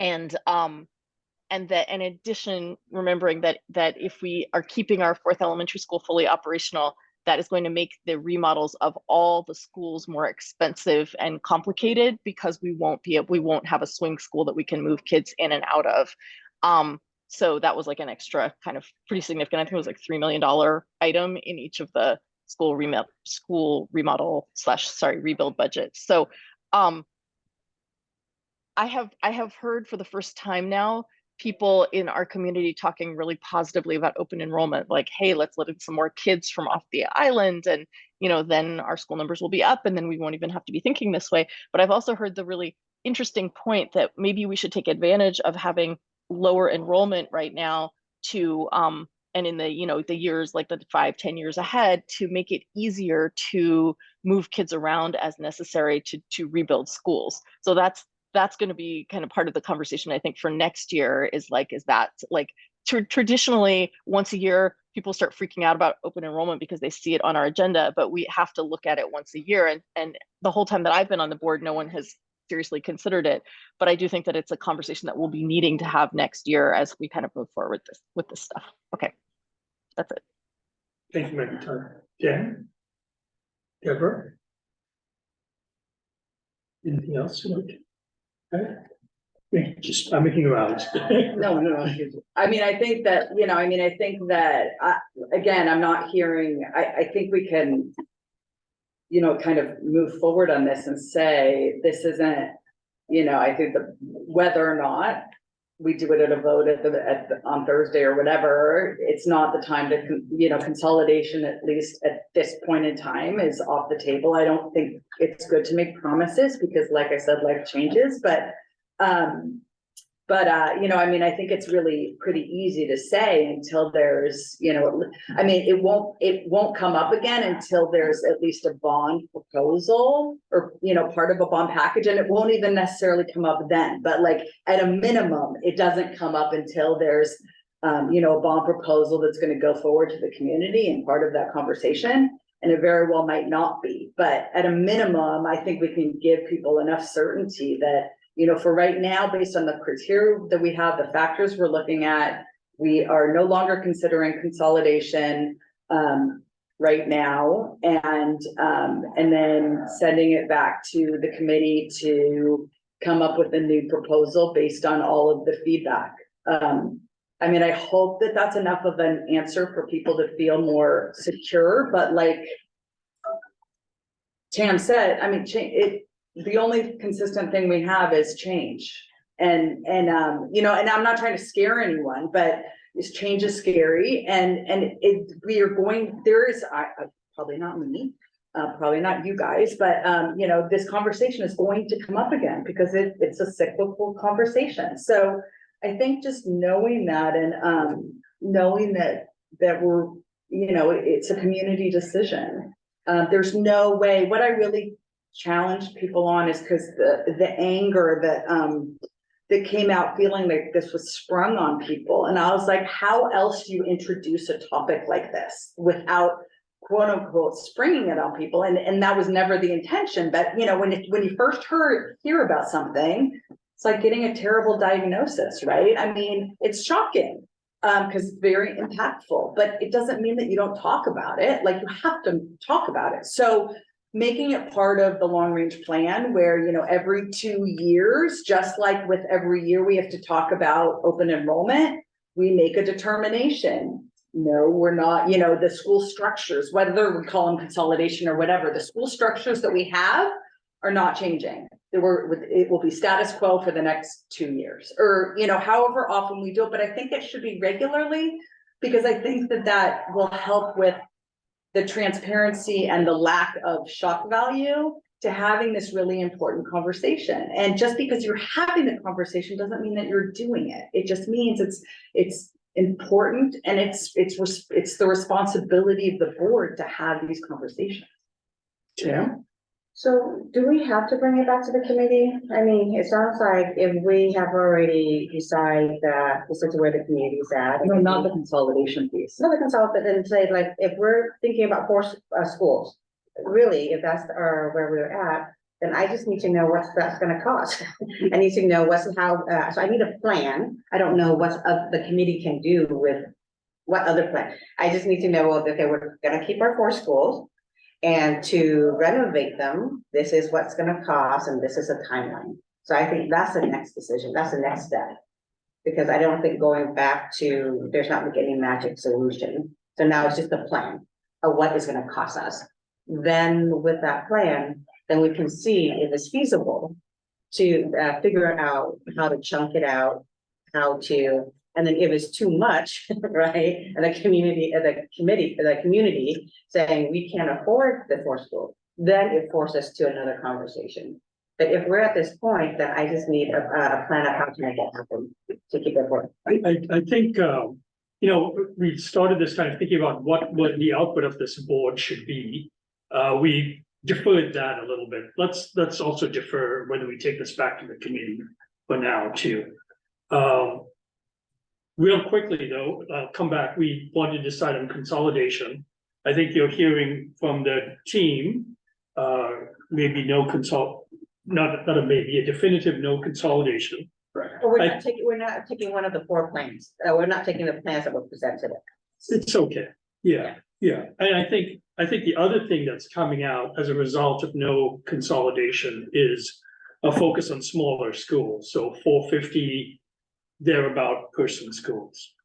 And that in addition, remembering that if we are keeping our 4th elementary school fully operational, that is going to make the remodels of all the schools more expensive and complicated because we won't have a swing school that we can move kids in and out of. So that was like an extra kind of pretty significant, I think it was like $3 million item in each of the school remodel / rebuild budgets. So I have heard for the first time now people in our community talking really positively about open enrollment, like, hey, let's let in some more kids from off the island, and, you know, then our school numbers will be up and then we won't even have to be thinking this way. But I've also heard the really interesting point that maybe we should take advantage of having lower enrollment right now to and in the, you know, the years like the 5-10 years ahead, to make it easier to move kids around as necessary to rebuild schools. So that's going to be kind of part of the conversation, I think, for next year, is that traditionally once a year people start freaking out about open enrollment because they see it on our agenda, but we have to look at it once a year. And the whole time that I've been on the board, no one has seriously considered it. But I do think that it's a conversation that we'll be needing to have next year as we kind of move forward with this stuff. Okay, that's it. Thank you, McIntyre. Dan? Deborah? Anything else? Okay. I'm making rounds. No. I mean, I think that, again, I'm not hearing, I think we can, you know, kind of move forward on this and say, this isn't, you know, I think that whether or not we do it at a vote on Thursday or whatever, it's not the time to, you know, consolidation, at least at this point in time, is off the table. I don't think it's good to make promises because, like I said, life changes, but you know, I mean, I think it's really pretty easy to say until there's, you know, I mean, it won't come up again until there's at least a bond proposal or, you know, part of a bond package, and it won't even necessarily come up then, but like at a minimum, it doesn't come up until there's, you know, a bond proposal that's going to go forward to the community and part of that conversation. And it very well might not be, but at a minimum, I think we can give people enough certainty that, you know, for right now, based on the criteria that we have, the factors we're looking at, we are no longer considering consolidation right now, and then sending it back to the committee to come up with a new proposal based on all of the feedback. I mean, I hope that that's enough of an answer for people to feel more secure, but like Tam said, I mean, the only consistent thing we have is change. And you know, and I'm not trying to scare anyone, but this change is scary. And there is probably not me, probably not you guys, but you know, this conversation is going to come up again because it's a cyclical conversation. So I think just knowing that and knowing that we're, you know, it's a community decision. There's no way. What I really challenge people on is because the anger that that came out feeling like this was sprung on people. And I was like, how else do you introduce a topic like this without quote unquote springing it on people? And that was never the intention. But you know, when you first hear about something, it's like getting a terrible diagnosis, right? I mean, it's shocking. Because it's very impactful, but it doesn't mean that you don't talk about it. Like, you have to talk about it. So making it part of the long range plan where, you know, every 2 years, just like with every year, we have to talk about open enrollment, we make a determination. No, we're not, you know, the school structures, whether we call them consolidation or whatever, the school structures that we have are not changing. It will be status quo for the next 2 years, or, you know, however often we do it, but I think it should be regularly, because I think that will help with the transparency and the lack of shock value to having this really important conversation. And just because you're having the conversation doesn't mean that you're doing it. It just means it's important, and it's the responsibility of the board to have these conversations. Tim? So do we have to bring it back to the committee? I mean, it sounds like if we have already decided that this is where the community's at. No, not the consolidation piece. Not the consultant, and say, like, if we're thinking about 4 schools, really, if that's where we're at, then I just need to know what that's gonna cost. I need to know so I need a plan. I don't know what the committee can do with what other plan. I just need to know that we're gonna keep our 4 schools, and to renovate them, this is what's gonna cost, and this is a timeline. So I think that's the next decision, that's the next step. Because I don't think going back to, there's not like any magic solution. So now it's just a plan of what is gonna cost us. Then with that plan, then we can see if it's feasible to figure out how to chunk it out, and then if it's too much, right? And the community saying we can't afford the 4 schools, then it forces to another conversation. But if we're at this point, then I just need a plan of how to make it happen to keep it going. I think, you know, we started this kind of thinking about what the output of this board should be. We deferred that a little bit. Let's also defer whether we take this back to the committee for now too. Real quickly though, come back, we want to decide on consolidation. I think you're hearing from the team, maybe a definitive no consolidation. But we're not taking one of the 4 plans. We're not taking the plans that were presented. It's okay, yeah. And I think the other thing that's coming out as a result of no consolidation is a focus on smaller schools, so 450 thereabout person schools.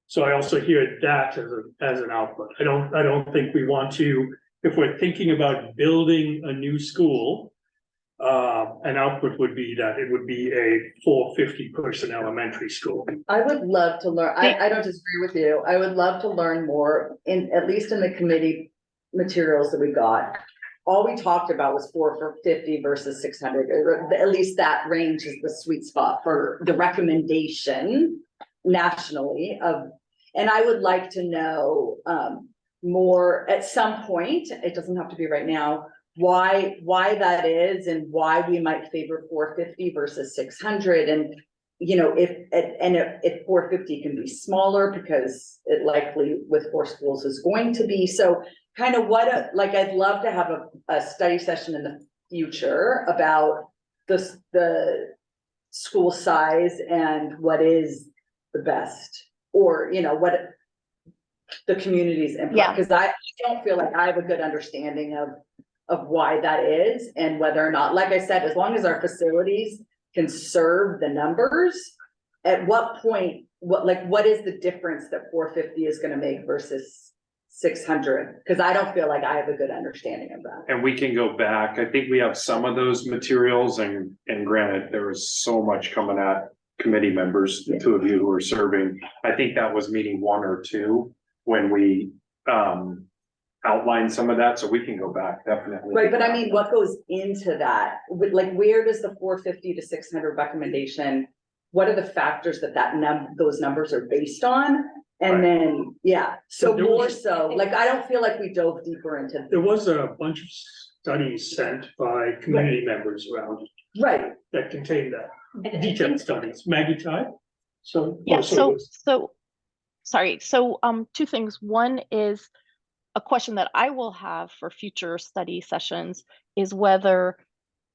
So I also hear that as an output. I don't think we want to, if we're thinking about building a new school, an output would be that it would be a 450 person elementary school. I would love to learn, I don't disagree with you. I would love to learn more at least in the committee materials that we got. All we talked about was 450 versus 600, or at least that range is the sweet spot for the recommendation nationally and I would like to know more at some point, it doesn't have to be right now, why that is and why we might favor 450 versus 600. And you know, if 450 can be smaller, because it likely with 4 schools is going to be. So kind of I'd love to have a study session in the future about the school size and what is the best, or you know, what the community's input, because I don't feel like I have a good understanding of why that is, and whether or not, like I said, as long as our facilities can serve the numbers, at what point, what is the difference that 450 is going to make versus 600? Because I don't feel like I have a good understanding of that. And we can go back. I think we have some of those materials, and granted, there was so much coming at committee members, the 2 of you who are serving. I think that was meeting 1 or 2 when we outlined some of that, so we can go back, definitely. Right, but I mean, what goes into that? Where does the 450 to 600 recommendation, what are the factors those numbers are based on? And then, so more so, I don't feel like we dove deeper into. There was a bunch of studies sent by community members around. Right. That contained that. detailed studies. Maggie Ty? So. Yeah, also sorry, so two things. One is a question that I will have for future study sessions is whether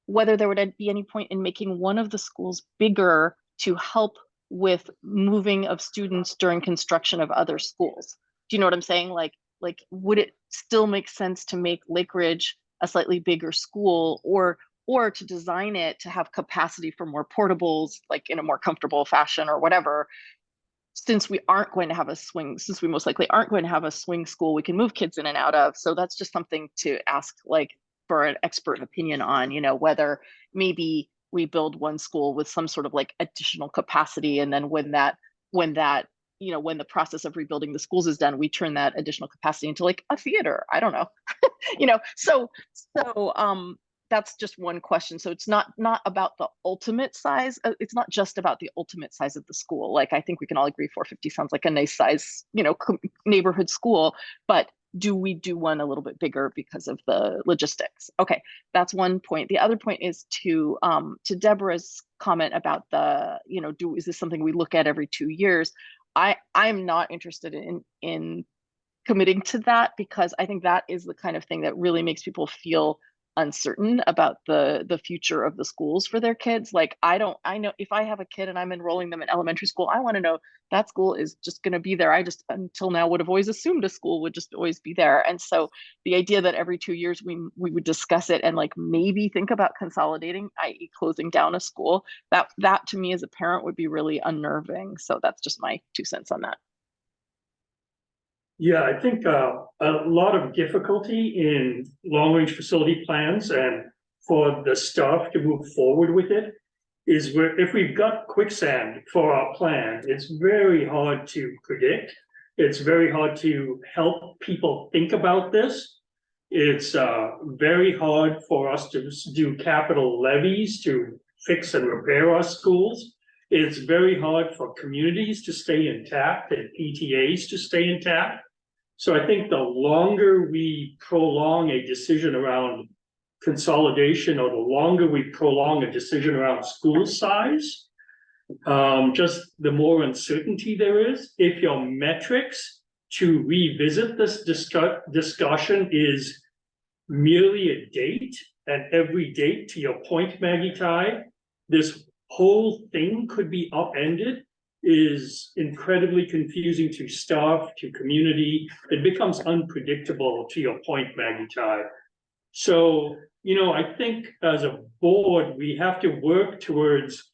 there would be any point in making one of the schools bigger to help with moving of students during construction of other schools. Do you know what I'm saying? Like would it still make sense to make Lake Ridge a slightly bigger school, or to design it to have capacity for more portables, like in a more comfortable fashion or whatever, since we aren't going to have a swing, since we most likely aren't going to have a swing school we can move kids in and out of. So that's just something to ask, like, for an expert opinion on, you know, whether maybe we build one school with some sort of like additional capacity, and then when the process of rebuilding the schools is done, we turn that additional capacity into like a theater. I don't know. You know, so that's just one question. So it's not about the ultimate size. It's not just about the ultimate size of the school. Like, I think we can all agree 450 sounds like a nice size, you know, neighborhood school, but do we do one a little bit bigger because of the logistics? Okay, that's one point. The other point is to Deborah's comment about the, you know, is this something we look at every 2 years? I'm not interested in committing to that, because I think that is the kind of thing that really makes people feel uncertain about the future of the schools for their kids. Like, I know if I have a kid and I'm enrolling them in elementary school, I want to know that school is just going to be there. I just, until now, would have always assumed a school would just always be there. And so the idea that every 2 years we would discuss it and like maybe think about consolidating, i.e. closing down a school, that to me as a parent would be really unnerving. So that's just my 2 cents on that. Yeah, I think a lot of difficulty in long-range facility plans and for the staff to move forward with it is where if we've got quicksand for our plan, it's very hard to predict. It's very hard to help people think about this. It's very hard for us to do capital levies to fix and repair our schools. It's very hard for communities to stay intact and PTAs to stay intact. So I think the longer we prolong a decision around consolidation, or the longer we prolong a decision around school size, just the more uncertainty there is. If your metrics to revisit this discussion is merely a date, and every date, to your point, Maggie Ty, this whole thing could be upended, is incredibly confusing to staff, to community. It becomes unpredictable, to your point, Maggie Ty. So, you know, I think as a board, we have to work towards,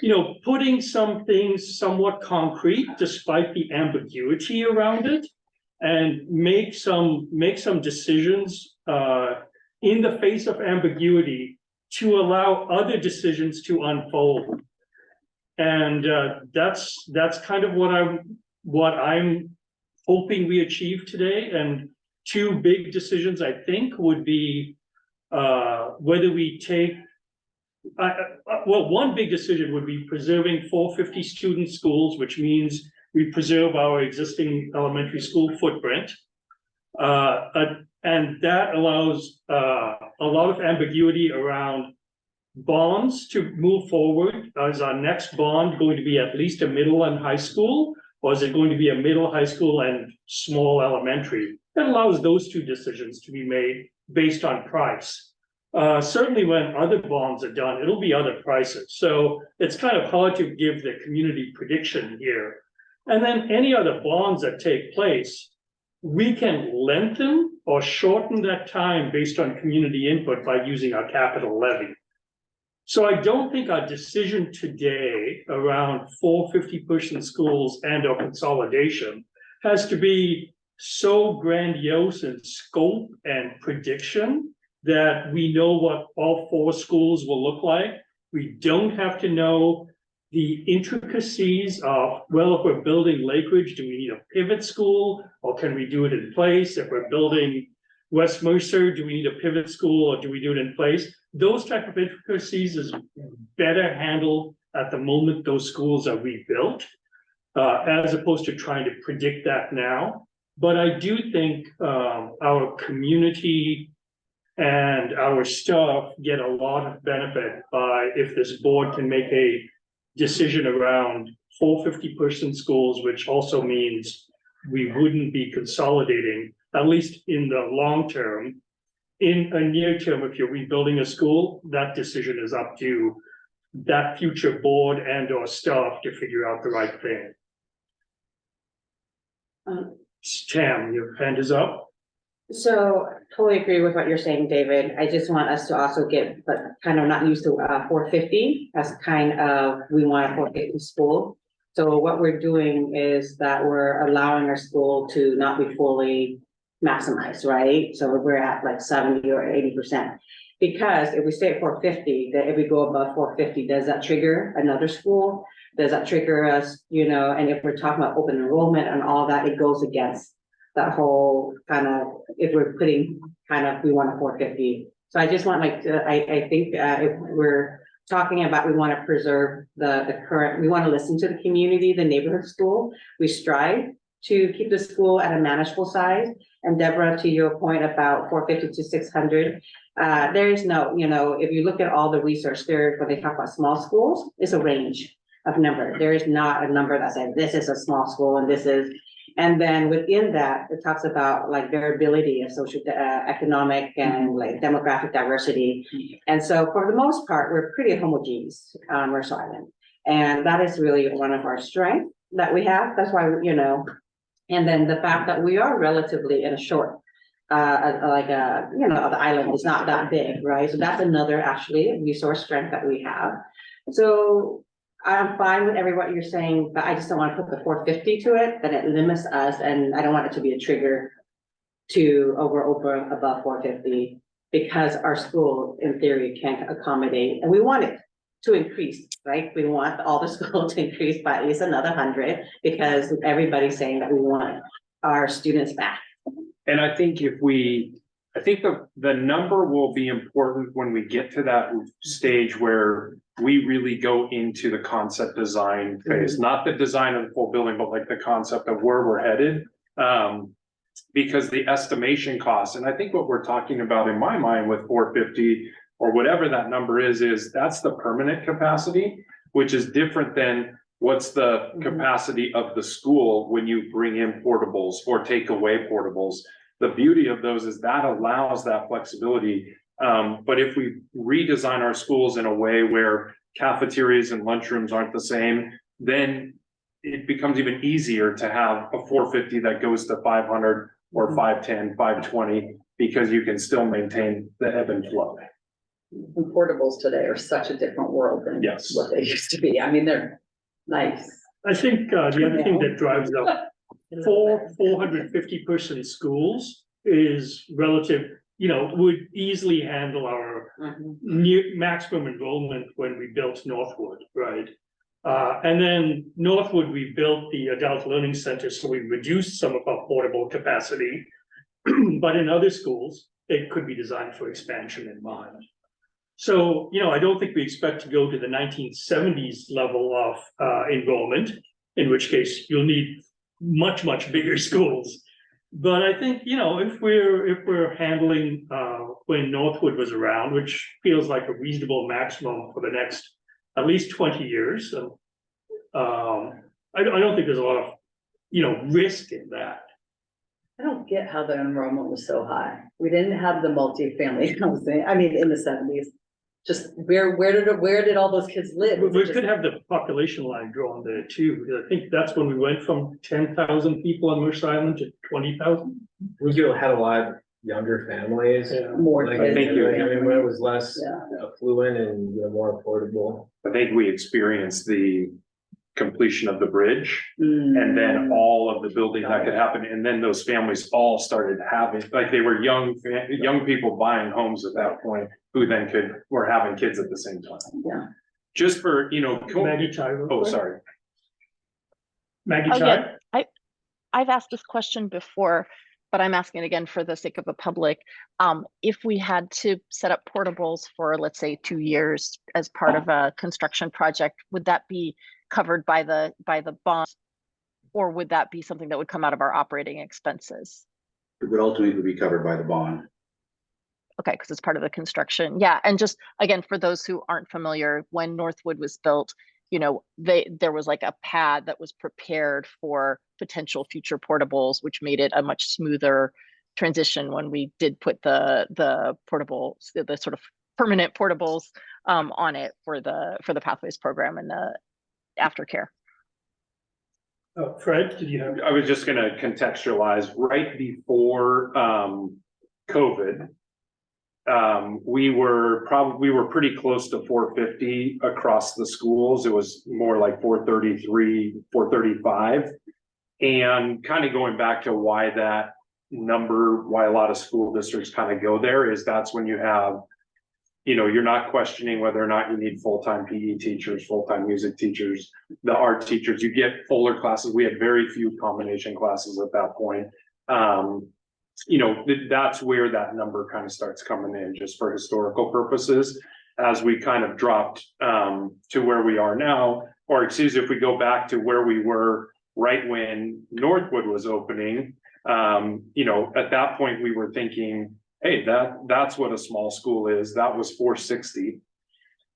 you know, putting some things somewhat concrete despite the ambiguity around it, and make some decisions in the face of ambiguity to allow other decisions to unfold. And that's kind of what I'm hoping we achieve today. And 2 big decisions, I think, would be whether we take, well, one big decision would be preserving 450 student schools, which means we preserve our existing elementary school footprint. And that allows a lot of ambiguity around bonds to move forward. Is our next bond going to be at least a middle and high school, or is it going to be a middle, high school, and small elementary? That allows those 2 decisions to be made based on price. Certainly when other bonds are done, it'll be other prices. So it's kind of hard to give the community prediction here. And then any other bonds that take place, we can lengthen or shorten that time based on community input by using our capital levy. So I don't think our decision today around 450-person schools and or consolidation has to be so grandiose in scope and prediction that we know what all 4 schools will look like. We don't have to know the intricacies of, well, if we're building Lake Ridge, do we need a pivot school, or can we do it in place? If we're building West Mercer, do we need a pivot school, or do we do it in place? Those type of intricacies is better handled at the moment those schools are rebuilt, as opposed to trying to predict that now. But I do think our community And our staff get a lot of benefit by if this board can make a decision around 450-person schools, which also means we wouldn't be consolidating, at least in the long term. In a near term, if you're rebuilding a school, that decision is up to that future board and or staff to figure out the right thing. Tam, your hand is up. So totally agree with what you're saying, David. I just want us to also get, but kind of not use the 450 as kind of, we want a 450 school. So what we're doing is that we're allowing our school to not be fully maximized, right? So we're at like 70 or 80%. Because if we stay at 450, then if we go above 450, does that trigger another school? Does that trigger us, you know, and if we're talking about open enrollment and all that, it goes against that whole kind of, if we're putting kind of, we want a 450. So I just want like, I think if we're talking about, we want to preserve the current, we want to listen to the community, the neighborhood school. We strive to keep the school at a manageable size. And Deborah, to your point about 450 to 600, there is no, you know, if you look at all the research there, when they talk about small schools, it's a range of number. There is not a number that says this is a small school and this is, and then within that, it talks about like variability of social, economic and like demographic diversity. And so for the most part, we're pretty homogeneous, Mercer Island. And that is really one of our strengths that we have. That's why, you know, and then the fact that we are relatively in a short, you know, the island is not that big, right? So that's another actually resource strength that we have. So I'm fine with what you're saying, but I just don't want to put the 450 to it, then it limits us, and I don't want it to be a trigger to over above 450, because our school in theory can accommodate, and we want it to increase, right? We want all the school to increase by at least another 100, because everybody's saying that we want our students back. And I think I think the number will be important when we get to that stage where we really go into the concept design phase, not the design of the full building, but like the concept of where we're headed. Because the estimation costs, and I think what we're talking about in my mind with 450 or whatever that number is that's the permanent capacity, which is different than what's the capacity of the school when you bring in portables or take away portables. The beauty of those is that allows that flexibility. But if we redesign our schools in a way where cafeterias and lunchrooms aren't the same, then it becomes even easier to have a 450 that goes to 500 or 510, 520, because you can still maintain the ebb and flow. And portables today are such a different world than Yes. what they used to be. I mean, they're nice. I think the other thing that drives up 450-person schools is relative, you know, would easily handle our near maximum enrollment when we built Northwood, right? And then Northwood, we built the adult learning center, so we reduced some of our portable capacity. But in other schools, it could be designed for expansion in mind. So, you know, I don't think we expect to go to the 1970s level of enrollment, in which case you'll need much, much bigger schools. But I think, you know, if we're handling when Northwood was around, which feels like a reasonable maximum for the next at least 20 years, I don't think there's a lot of, you know, risk in that. I don't get how the enrollment was so high. We didn't have the multifamily housing, I mean, in the 70s. Just where did all those kids live? We could have the population line drawn there too. I think that's when we went from 10,000 people on Mercer Island to 20,000. We still had a lot of younger families. More Like, kids. I mean, when it was less Yeah. affluent and, you know, more affordable. I think we experienced the completion of the bridge and then all of the building that could happen. And then those families all started having, like they were young people buying homes at that point who then were having kids at the same time. Yeah. Just for, you know, Maggie Chai. real oh, quick. sorry. Maggie Oh, Chai. yeah. I've asked this question before, but I'm asking it again for the sake of the public. If we had to set up portables for, let's say, 2 years as part of a construction project, would that be covered by the bond, or would that be something that would come out of our operating expenses? It would ultimately be covered by the bond. Okay, because it's part of the construction. Yeah, and just again, for those who aren't familiar, when Northwood was built, you know, there was like a pad that was prepared for potential future portables, which made it a much smoother transition when we did put the portables, the sort of permanent portables on it for the Pathways program and the aftercare. Fred, did you have? I was just gonna contextualize right before COVID. We were pretty close to 450 across the schools. It was more like 433, 435. And kind of going back to why that number, why a lot of school districts kind of go there is that's when you have, you know, you're not questioning whether or not you need full-time PE teachers, full-time music teachers, the art teachers, you get fuller classes. We had very few combination classes at that point. You know, that's where that number kind of starts coming in just for historical purposes. As we kind of dropped to where we are now, or excuse me, if we go back to where we were right when Northwood was opening, you know, at that point we were thinking, hey, that's what a small school is. That was 460.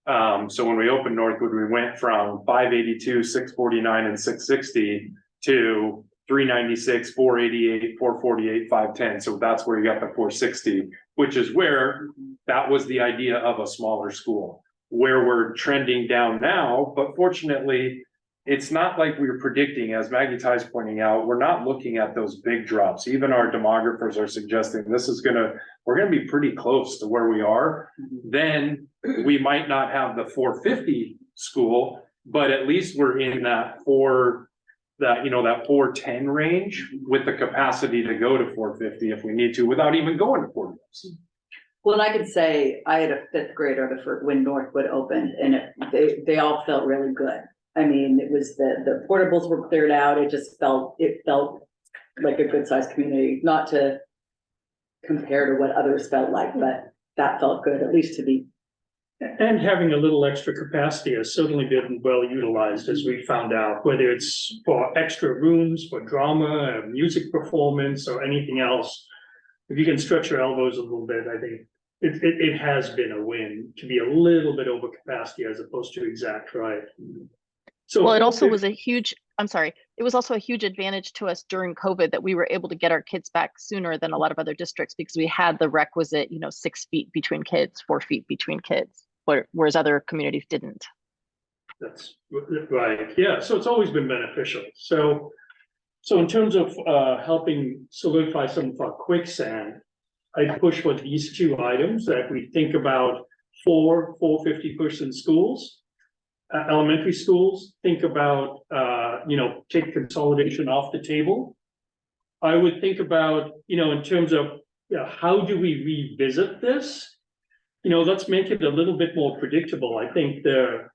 So when we opened Northwood, we went from 582, 649, and 660 to 396, 488, 448, 510. So that's where you got the 460, which is where that was the idea of a smaller school, where we're trending down now. But fortunately, it's not like we were predicting, as Maggie Ty's pointing out, we're not looking at those big drops. Even our demographers are suggesting we're gonna be pretty close to where we are. Then we might not have the 450 school, but at least we're in that 410 range with the capacity to go to 450 if we need to, without even going to 450. Well, and I could say I had a fifth grader when Northwood opened, and they all felt really good. I mean, it was the portables were cleared out. It felt like a good sized community, not to compare to what others felt like, but that felt good, at least to me. And having a little extra capacity has certainly been well utilized, as we found out, whether it's for extra rooms, for drama, music performance, or anything else. If you can stretch your elbows a little bit, I think it has been a win to be a little bit over capacity as opposed to exact right. So well, it also was a huge, I'm sorry, it was also a huge advantage to us during COVID that we were able to get our kids back sooner than a lot of other districts because we had the requisite, 6 feet between kids, 4 feet between kids, whereas other communities didn't. That's right. Yeah. So it's always been beneficial. So in terms of helping solidify some of our quicksand, I'd push for these two items that we think about 450-person schools. Elementary schools, think about, take consolidation off the table. I would think about, in terms of how do we revisit this? Let's make it a little bit more predictable. I think the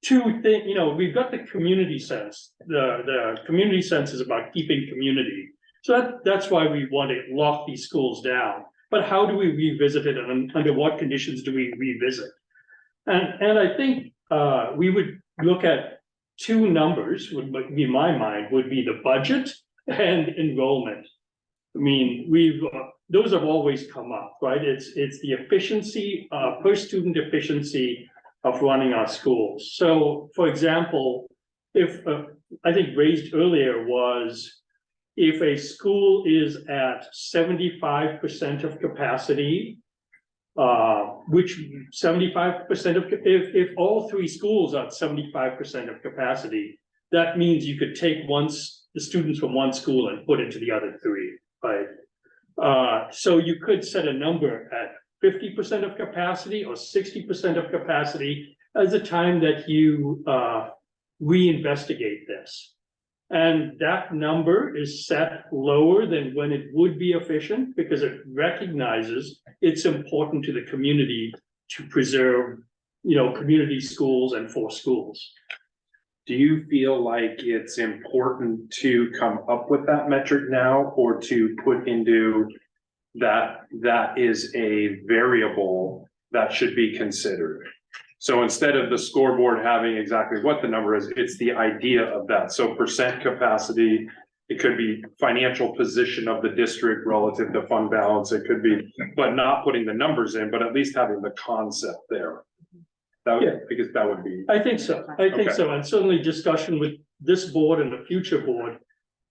two things, we've got the community sense. The community sense is about keeping community. So that's why we want to lock these schools down. But how do we revisit it, and under what conditions do we revisit? And I think we would look at two numbers, would be in my mind, would be the budget and enrollment. I mean, those have always come up, right? It's the efficiency, per student efficiency of running our schools. So, for example, if I think raised earlier was if a school is at 75% of capacity, which 75% of, if all three schools are at 75% of capacity, that means you could take the students from one school and put into the other three, right? So you could set a number at 50% of capacity or 60% of capacity as a time that you reinvestigate this. And that number is set lower than when it would be efficient because it recognizes it's important to the community to preserve, community schools and for schools. Do you feel like it's important to come up with that metric now or to put into that is a variable that should be considered? So instead of the scoreboard having exactly what the number is, it's the idea of that. So percent capacity, It could be financial position of the district relative to fund balance, it could be, but not putting the numbers in, but at least having the concept there. That Yeah. would, because that would be, I think so, Okay. and certainly discussion with this board and the future board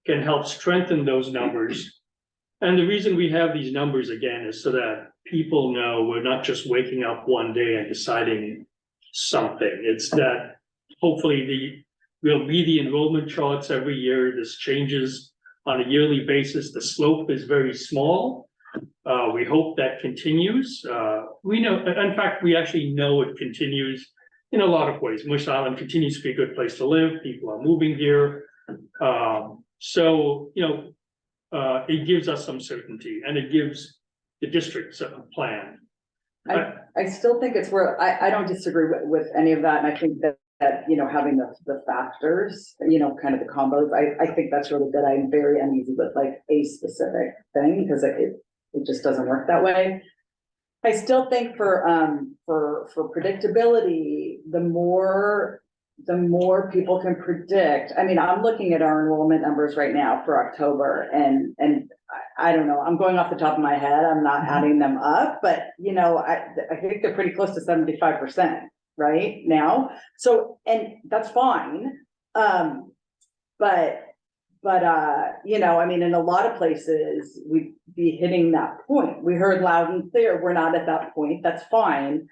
can help strengthen those numbers. And the reason we have these numbers again is so that people know we're not just waking up one day and deciding something. It's that hopefully will be the enrollment charts every year. This changes on a yearly basis. The slope is very small. We hope that continues. We know, in fact, we actually know it continues in a lot of ways. Moose Island continues to be a good place to live. People are moving here. So, it gives us some certainty and it gives the districts a plan. I still think it's where, I don't disagree with any of that, and I think that, having the factors, kind of the combos, I think that's really good. I'm very uneasy with like a specific thing, because it just doesn't work that way. I still think for predictability, the more people can predict. I mean, I'm looking at our enrollment numbers right now for October, and I don't know, I'm going off the top of my head, I'm not adding them up, but I think they're pretty close to 75% right now. So, and that's fine. But I mean, in a lot of places, we'd be hitting that point. We heard loud and clear, we're not at that point, that's fine.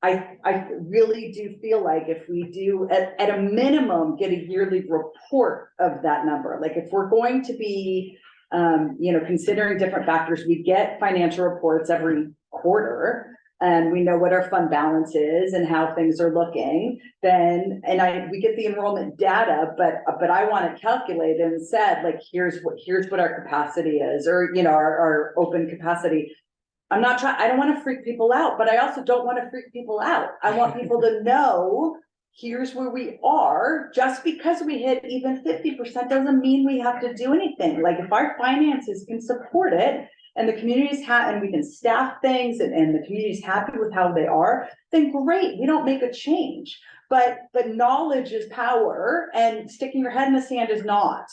I really do feel like if we do at a minimum, get a yearly report of that number. Like if we're going to be, considering different factors, we get financial reports every quarter, and we know what our fund balance is and how things are looking, then, we get the enrollment data, but I want it calculated and said, like, here's what our capacity is, or, our open capacity. I don't want to freak people out, but I also don't want to freak people out. I want people to know, here's where we are. Just because we hit even 50% doesn't mean we have to do anything. Like if our finances can support it, and the community's and we can staff things, and the community's happy with how they are, then great, we don't make a change. But knowledge is power, and sticking your head in the sand is not.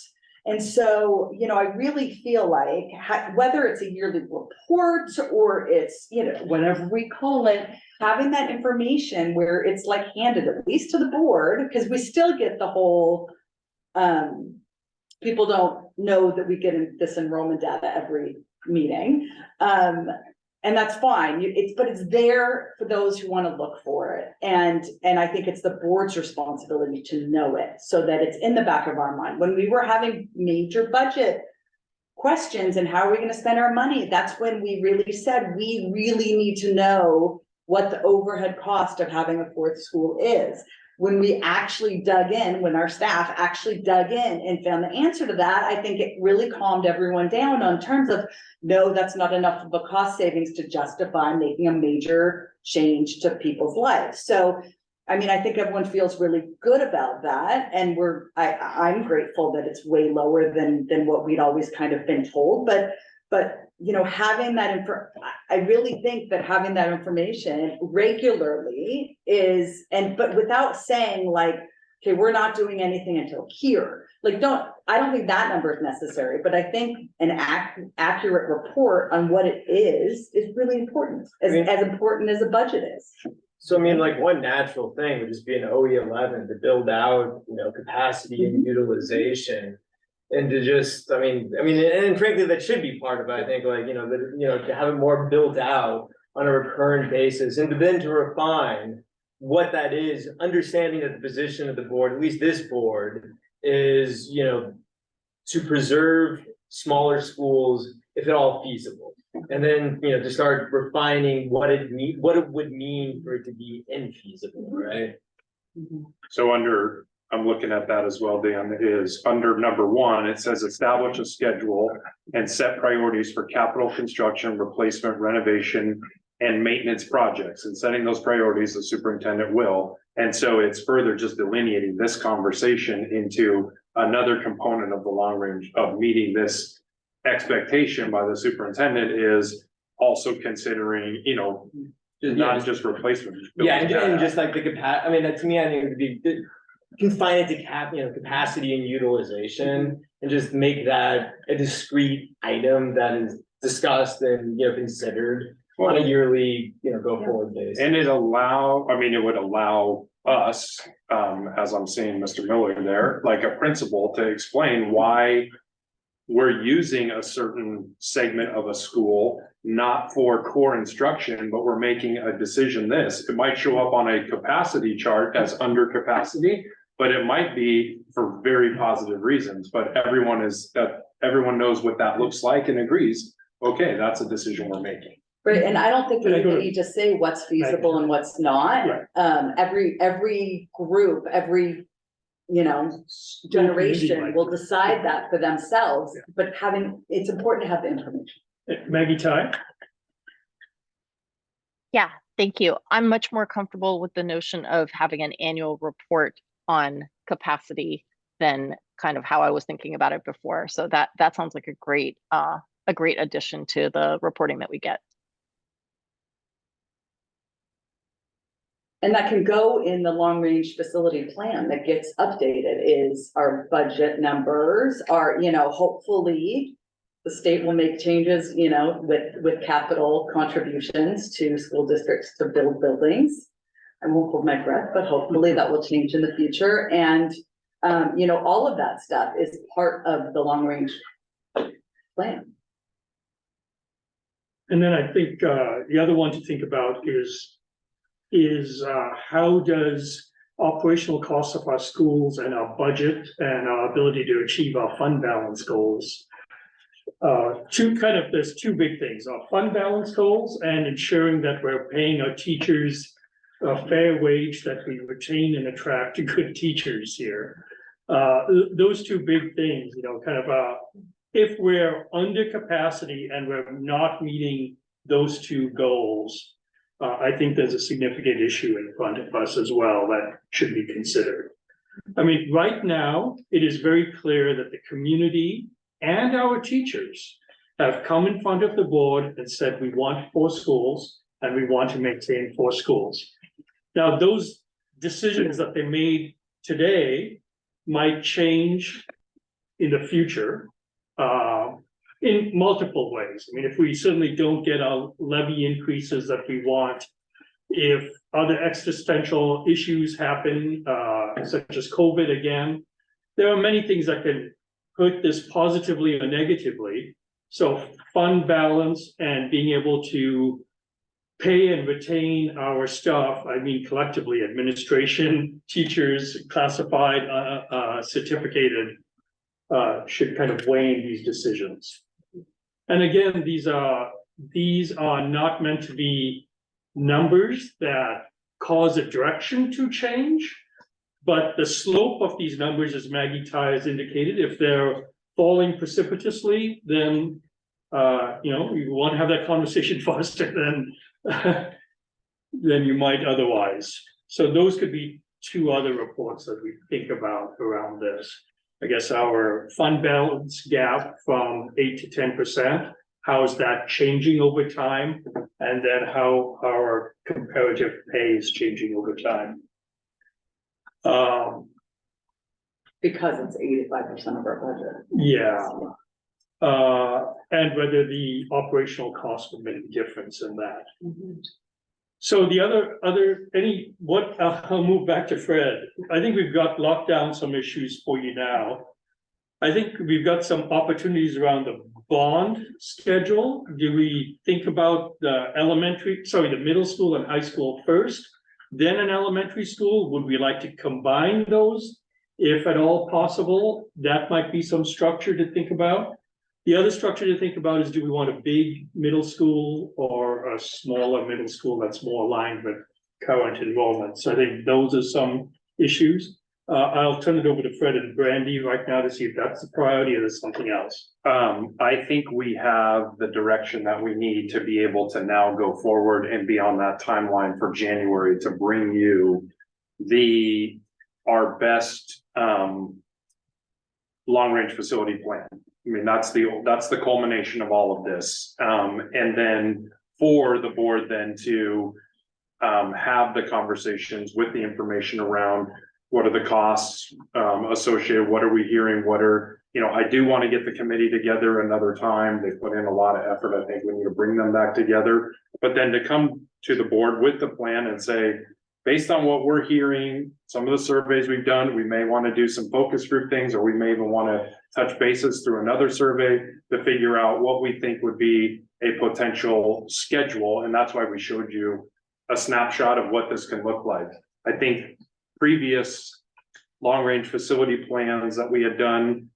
And so, I really feel like whether it's a yearly report or it's, whatever we call it, having that information where it's like handed at least to the board, because we still get the whole, people don't know that we get this enrollment data every meeting. And that's fine. But it's there for those who want to look for it. And I think it's the board's responsibility to know it so that it's in the back of our mind. When we were having major budget questions and how are we going to spend our money, that's when we really said, we really need to know what the overhead cost of having a fourth school is. When we actually dug in, when our staff actually dug in and found the answer to that, I think it really calmed everyone down on terms of, no, that's not enough of a cost savings to justify making a major change to people's lives. So, I mean, I think everyone feels really good about that. And I'm grateful that it's way lower than what we'd always kind of been told. But having that I really think that having that information regularly but without saying like, okay, we're not doing anything until here. Like, I don't think that number is necessary, but I think an accurate report on what it is really important, as important as a budget is. So I mean, like one natural thing would just be an OE11 to build out, capacity and utilization. And to just, and frankly, that should be part of it. I think, like, to have it more built out on a recurrent basis, and then to refine what that is, understanding that the position of the board, at least this board, is, to preserve smaller schools if at all feasible. And then, to start refining what it would mean for it to be infeasible, right? so I'm looking at that as well, Dan, is under number 1, it says establish a schedule and set priorities for capital construction, replacement, renovation, and maintenance projects. And setting those priorities, the superintendent will. And so it's further just delineating this conversation into another component of the long range of meeting this expectation by the superintendent is also considering, not just replacement. And just like the capacity, to me, I think it would be confine it to capacity and utilization. and just make that a discrete item that is discussed and, considered on a yearly, go forward basis. And it would allow us, as I'm seeing Mr. Miller there, like a principal to explain why we're using a certain segment of a school, not for core instruction, but we're making a decision this. It might show up on a capacity chart as under capacity, but it might be for very positive reasons, but everyone knows what that looks like and agrees, okay, that's a decision we're making. Right, and I don't think we Can I go even to- need to say what's feasible and what's not. Right. Every group, every, generation will decide that for themselves, Yeah. but it's important to have the information. Maggie Ty? Yeah, thank you. I'm much more comfortable with the notion of having an annual report on capacity than kind of how I was thinking about it before. So that sounds like a great addition to the reporting that we get. And that can go in the long-range facility plan that gets updated is our budget numbers are, hopefully the state will make changes, with capital contributions to school districts to build buildings. I won't hold my breath, but hopefully that will change in the future. And, all of that stuff is part of the long-range plan. And then I think the other one to think about is how does operational costs of our schools and our budget and our ability to achieve our fund balance goals. There's two big things, our fund balance goals and ensuring that we're paying our teachers a fair wage, that we retain and attract good teachers here. Those two big things, if we're under capacity and we're not meeting those two goals, I think there's a significant issue in front of us as well that should be considered. I mean, right now, it is very clear that the community and our teachers have come in front of the board and said, we want 4 schools and we want to maintain 4 schools. Now, those decisions that they made today might change in the future. In multiple ways. I mean, if we certainly don't get our levy increases that we want, if other existential issues happen, such as COVID again, there are many things that can hurt this positively or negatively. So fund balance and being able to pay and retain our staff, I mean collectively, administration, teachers, classified, certificated, should kind of weigh in these decisions. And again, these are not meant to be numbers that cause a direction to change, but the slope of these numbers, as Maggie Ty has indicated, if they're falling precipitously, then you want to have that conversation faster than you might otherwise. So those could be 2 other reports that we think about around this. I guess our fund balance gap from 8 to 10%, how is that changing over time? And then how our comparative pay is changing over time. Because it's 85% of our budget. Yeah. And whether the operational cost will make a difference in that. So the I'll move back to Fred. I think we've got locked down some issues for you now. I think we've got some opportunities around the bond schedule. Do we think about the middle school and high school first, then an elementary school? Would we like to combine those if at all possible? That might be some structure to think about. The other structure to think about is, do we want a big middle school or a smaller middle school that's more aligned with current enrollment? So I think those are some issues. I'll turn it over to Fred and Brandy right now to see if that's the priority or there's something else. I think we have the direction that we need to be able to now go forward and be on that timeline for January to bring you our best long-range facility plan. I mean, that's the culmination of all of this. And then for the board then to have the conversations with the information around what are the costs associated, what are we hearing, what are you know, I do want to get the committee together another time. They put in a lot of effort. I think we need to bring them back together. But then to come to the board with the plan and say, based on what we're hearing, some of the surveys we've done, we may want to do some focus group things, or we may even want to touch bases through another survey to figure out what we think would be a potential schedule. And that's why we showed you a snapshot of what this can look like. I think previous long-range facility plans that we had done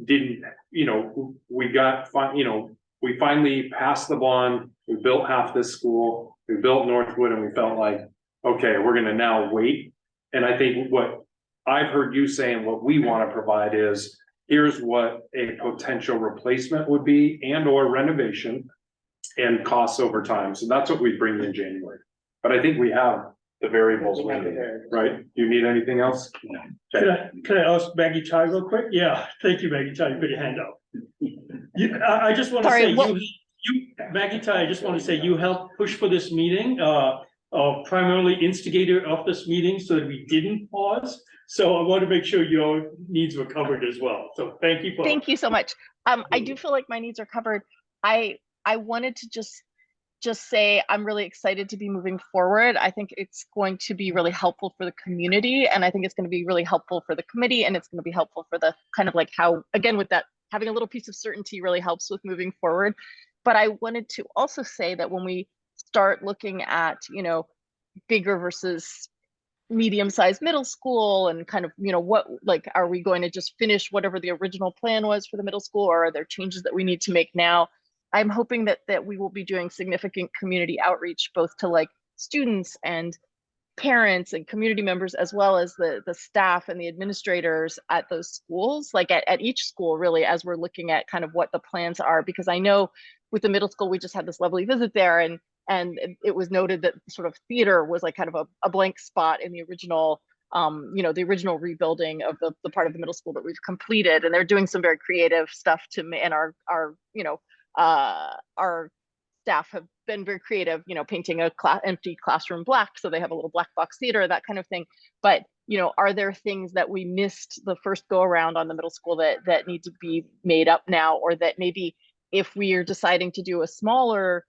didn't, you know, we finally passed the bond, we built half this school, we built Northwood, and we felt like, okay, we're gonna now wait. And I think what I've heard you saying, what we want to provide is, here's what a potential replacement would be and or renovation and costs over time. So that's what we bring in January. But I think we have the variables, right? Do you need anything else? Can I ask Maggie Ty real quick? Yeah, thank you, Maggie Ty, for your handout. I just want to Sorry, say, Maggie Ty, I just want to say you helped push for this meeting, primarily instigator of this meeting so that we didn't pause. So I want to make sure your needs were covered as well. So thank you. Thank you so much. I do feel like my needs are covered. I wanted to just say I'm really excited to be moving forward. I think it's going to be really helpful for the community, and I think it's going to be really helpful for the committee, and it's going to be helpful for the kind of like how, again, with that, having a little piece of certainty really helps with moving forward. But I wanted to also say that when we start looking at, you know, bigger versus medium-sized middle school and kind of, you know, what, like, are we going to just finish whatever the original plan was for the middle school, or are there changes that we need to make now? I'm hoping that we will be doing significant community outreach, both to like students and parents and community members, as well as the staff and the administrators at those schools, like at each school, really, as we're looking at kind of what the plans are. Because I know with the middle school, we just had this lovely visit there, and it was noted that sort of theater was like kind of a blank spot in the original, you know, the original rebuilding of the part of the middle school that we've completed. And they're doing some very creative stuff and our you know, our staff have been very creative, you know, painting a empty classroom black, so they have a little black box theater, that kind of thing. But, you know, are there things that we missed the first go around on the middle school that need to be made up now, or that maybe if we are deciding to do a smaller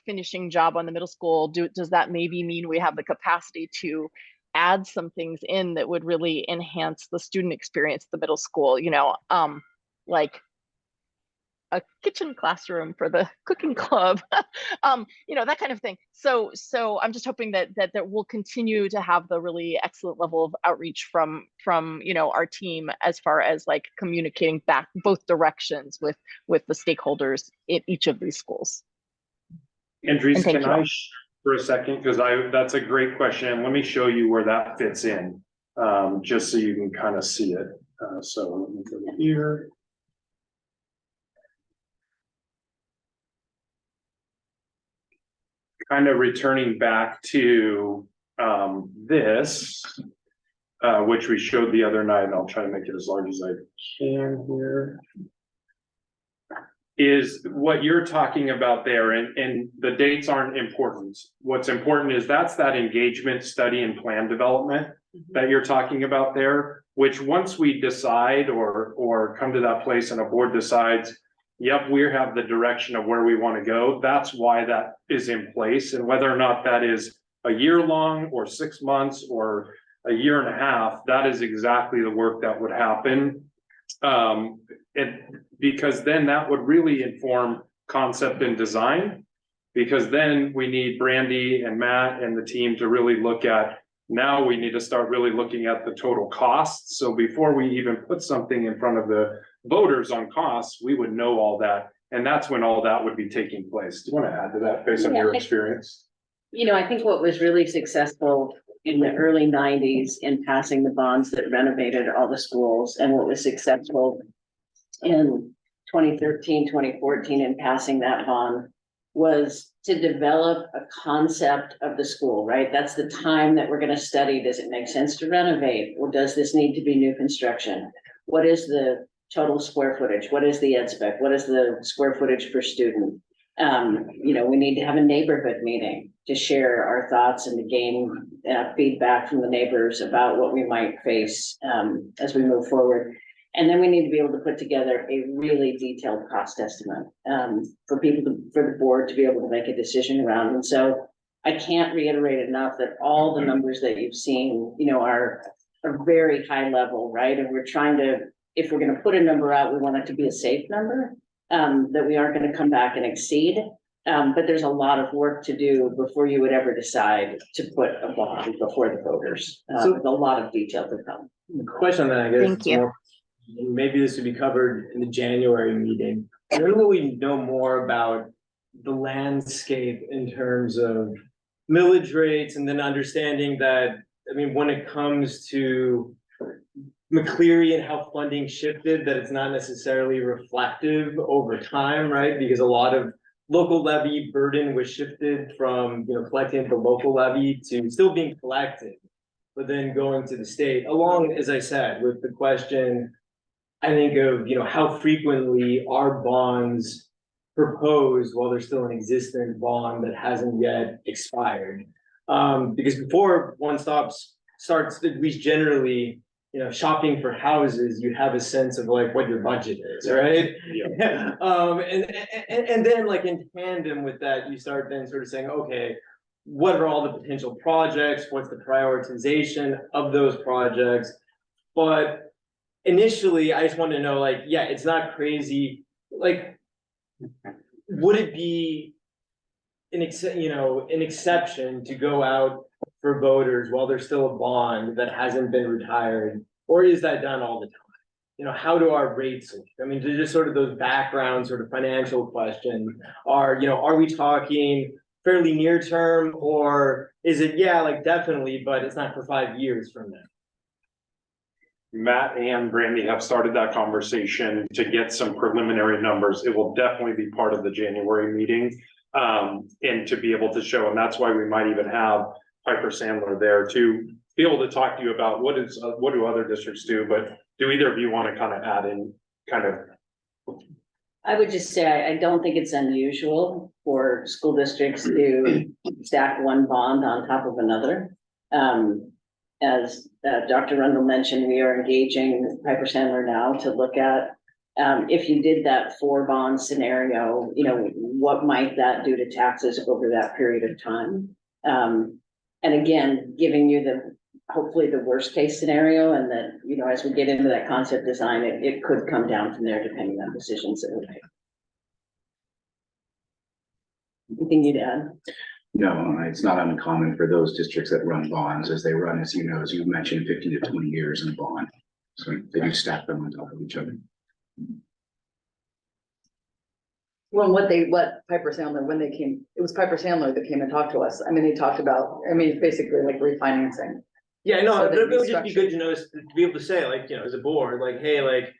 finishing job on the middle school, does that maybe mean we have the capacity to add some things in that would really enhance the student experience at the middle school, you know, like a kitchen classroom for the cooking club, you know, that kind of thing. So I'm just hoping that we'll continue to have the really excellent level of outreach from, you know, our team, as far as like communicating back both directions with the stakeholders in each of these schools. Andres, can I for a second, because that's a great question. Let me show you where that fits in, just so you can kind of see it. So let me go here. Kind of returning back to this, which we showed the other night, and I'll try to make it as large as I can here, is what you're talking about there, and the dates aren't important. What's important is that's that engagement, study, and plan development that you're talking about there, which once we decide or come to that place and a board decides, yep, we have the direction of where we want to go, that's why that is in place. And whether or not that is a year long or 6 months or a year and a half, that is exactly the work that would happen. Because then that would really inform concept and design, because then we need Brandy and Matt and the team to really look at, now we need to start really looking at the total costs. So before we even put something in front of the voters on costs, we would know all that. And that's when all that would be taking place. Do you want to add to that based on your experience? You know, I think what was really successful in the early 90s in passing the bonds that renovated all the schools, and what was successful in 2013, 2014 in passing that bond, was to develop a concept of the school, right? That's the time that we're going to study. Does it make sense to renovate, or does this need to be new construction? What is the total square footage? What is the ed spec? What is the square footage per student? You know, we need to have a neighborhood meeting to share our thoughts and to gain feedback from the neighbors about what we might face as we move forward. And then we need to be able to put together a really detailed cost estimate, for for the board to be able to make a decision around. And so I can't reiterate enough that all the numbers that you've seen, are very high level, right? And we're trying to, if we're gonna put a number out, we want it to be a safe number, that we aren't gonna come back and exceed. But there's a lot of work to do before you would ever decide to put a bond before the voters. So- With a lot of detail to come. The question then, I guess. Thank it's you. more- Maybe this would be covered in the January meeting. When will we know more about the landscape in terms of millage rates and then understanding that, I mean, when it comes to McCleary and how funding shifted, that it's not necessarily reflective over time, right? Because a lot of local levy burden was shifted from, collecting the local levy to still being collected, but then going to the state, along, as I said, with the question, I think of, how frequently are bonds proposed while there's still an existing bond that hasn't yet expired. Because before one starts, at least generally, shopping for houses, you have a sense of like what your budget is, right? Yeah. And then like in tandem with that, you start then sort of saying, okay, what are all the potential projects? What's the prioritization of those projects? But initially, I just want to know, like, yeah, it's not crazy. Like, would it be an exception to go out for voters while there's still a bond that hasn't been retired, or is that done all the time? How do our rates look? I mean, just sort of those background sort of financial questions are we talking fairly near term, or is it, yeah, like definitely, but it's not for 5 years from now? Matt and Brandy have started that conversation to get some preliminary numbers. It will definitely be part of the January meeting. And to be able to show, and that's why we might even have Piper Sandler there to be able to talk to you about what do other districts do, but do either of you want to kind of add in kind of? I would just say, I don't think it's unusual for school districts to stack one bond on top of another. As Dr. Rundle mentioned, we are engaging Piper Sandler now to look at, if you did that 4 bond scenario, what might that do to taxes over that period of time? And again, giving you hopefully the worst case scenario, and that, as we get into that concept design, it could come down from there depending on decisions that we make. Anything you'd add? No, it's not uncommon for those districts that run bonds, as they run, as you mentioned, 15 to 20 years in a bond. So they do stack them on top of each other. Well, what Piper Sandler, when they came, it was Piper Sandler that came and talked to us. I mean, they talked about, basically like refinancing. Yeah, no, So it they'd be would just be good to know, to be able to say, like, as a board, like, hey, like,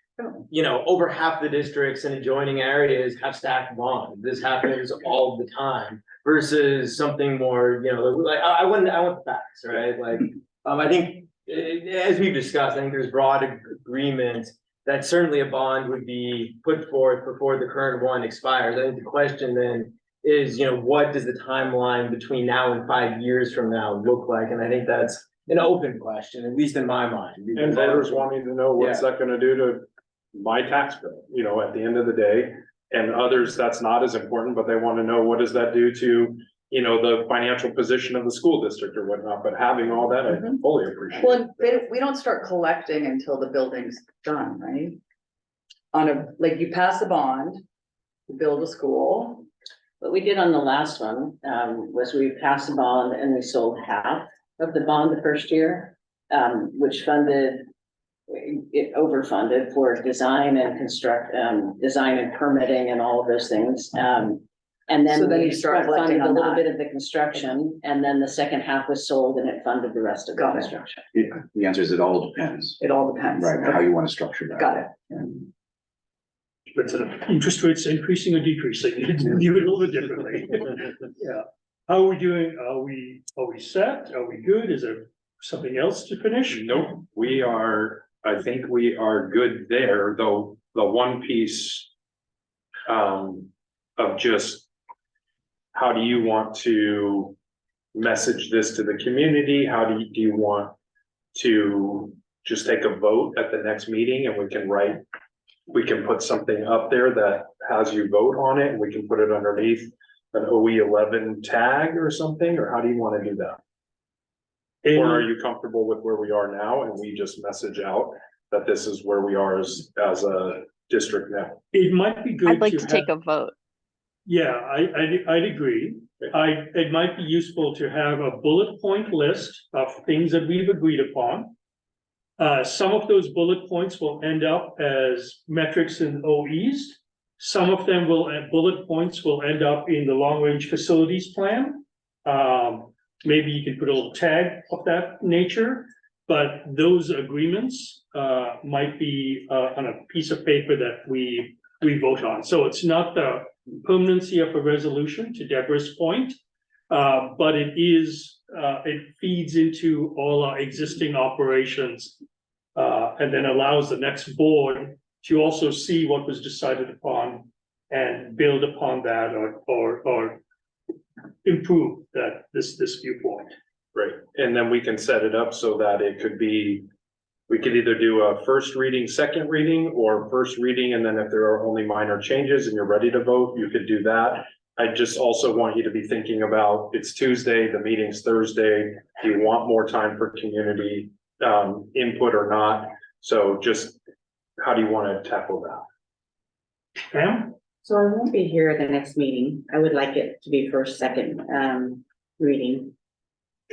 over half the districts in adjoining areas have stacked bonds. This happens all the time versus something more, like, I want the facts, right? Like, I think, as we've discussed, I think there's broad agreement that certainly a bond would be put forth before the current one expires. I think the question then is, what does the timeline between now and 5 years from now look like? And I think that's an open question, at least in my mind. And voters wanting to know what's that gonna do to my tax bill, at the end of the day. And others, that's not as important, but they want to know, what does that do to, the financial position of the school district or whatnot, but having all that, I fully appreciate. Well, we don't start collecting until the building's done, right? You pass a bond, you build a school. What we did on the last one, was we passed a bond and we sold half of the bond the first year, which it overfunded for design and design and permitting and all of those things. And then So then we you start funded collecting a on little that. bit of the construction, and then the second half was sold and it funded the rest of the Got it. construction. The answer is it all depends, It all depends. right? How you want to structure that. Got it. But interest rates increasing or decreasing, you can view it a little bit differently. Yeah. How are we doing? Are we set? Are we good? Is there something else to finish? Nope, I think we are good there, though the one piece of just how do you want to message this to the community? How do you want to just take a vote at the next meeting and we can put something up there that has you vote on it and we can put it underneath an OE11 tag or something, or how do you want to do that? Or are you comfortable with where we are now and we just message out that this is where we are as a district now? It might be good. I'd like to take a vote. Yeah, I'd agree. It might be useful to have a bullet point list of things that we've agreed upon. Some of those bullet points will end up as metrics and OEs. Some of them bullet points will end up in the long-range facilities plan. Maybe you can put a little tag of that nature, but those agreements might be on a piece of paper that we vote on. So it's not the permanency of a resolution, to Deborah's point, but it feeds into all our existing operations, and then allows the next board to also see what was decided upon and build upon that or improve this viewpoint. Right, and then we can set it up so that it could be, we could either do a first reading, second reading, or first reading, and then if there are only minor changes and you're ready to vote, you could do that. I just also want you to be thinking about, it's Tuesday, the meeting's Thursday. Do you want more time for community input or not? So just, how do you want to tackle that? Pam? So I won't be here at the next meeting. I would like it to be first, second, reading.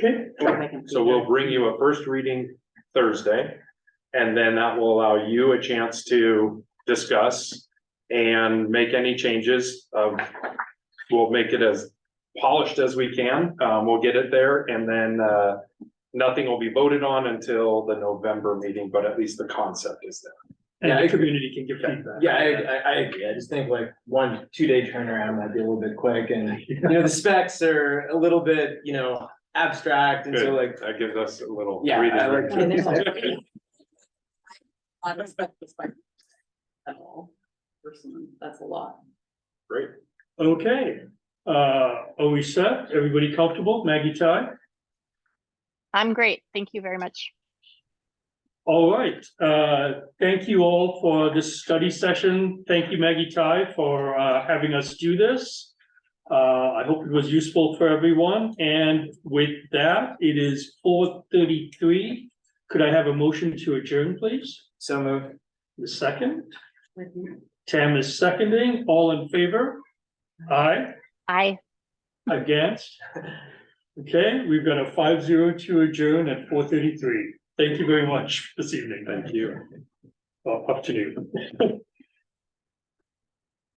Okay, So we'll bring you a first reading Thursday, and then that will allow you a chance to discuss and make any changes. We'll make it as polished as we can. We'll get it there, and then nothing will be voted on until the November meeting, but at least the concept is there. and Yeah, the I could- community can give feedback. Yeah, I agree. I just think like 1-2 day turnaround might be a little bit quick and, the specs are a little bit, abstract and so Good. like. That gives us a little. Yeah, breathing I like room. to- Personally, that's a lot. Great. Okay, are we set? Everybody comfortable? Maggie Ty? I'm great. Thank you very much. All right, thank you all for this study session. Thank you, Maggie Ty, for having us do this. I hope it was useful for everyone, and with that, it is 4:33. Could I have a motion to adjourn, please? So moved. The second? Tam is seconding. All in favor? Aye. Aye. Against? Okay, we've got a 5-0 to adjourn at 4:33. Thank you very much this evening. Thank you. Well, afternoon.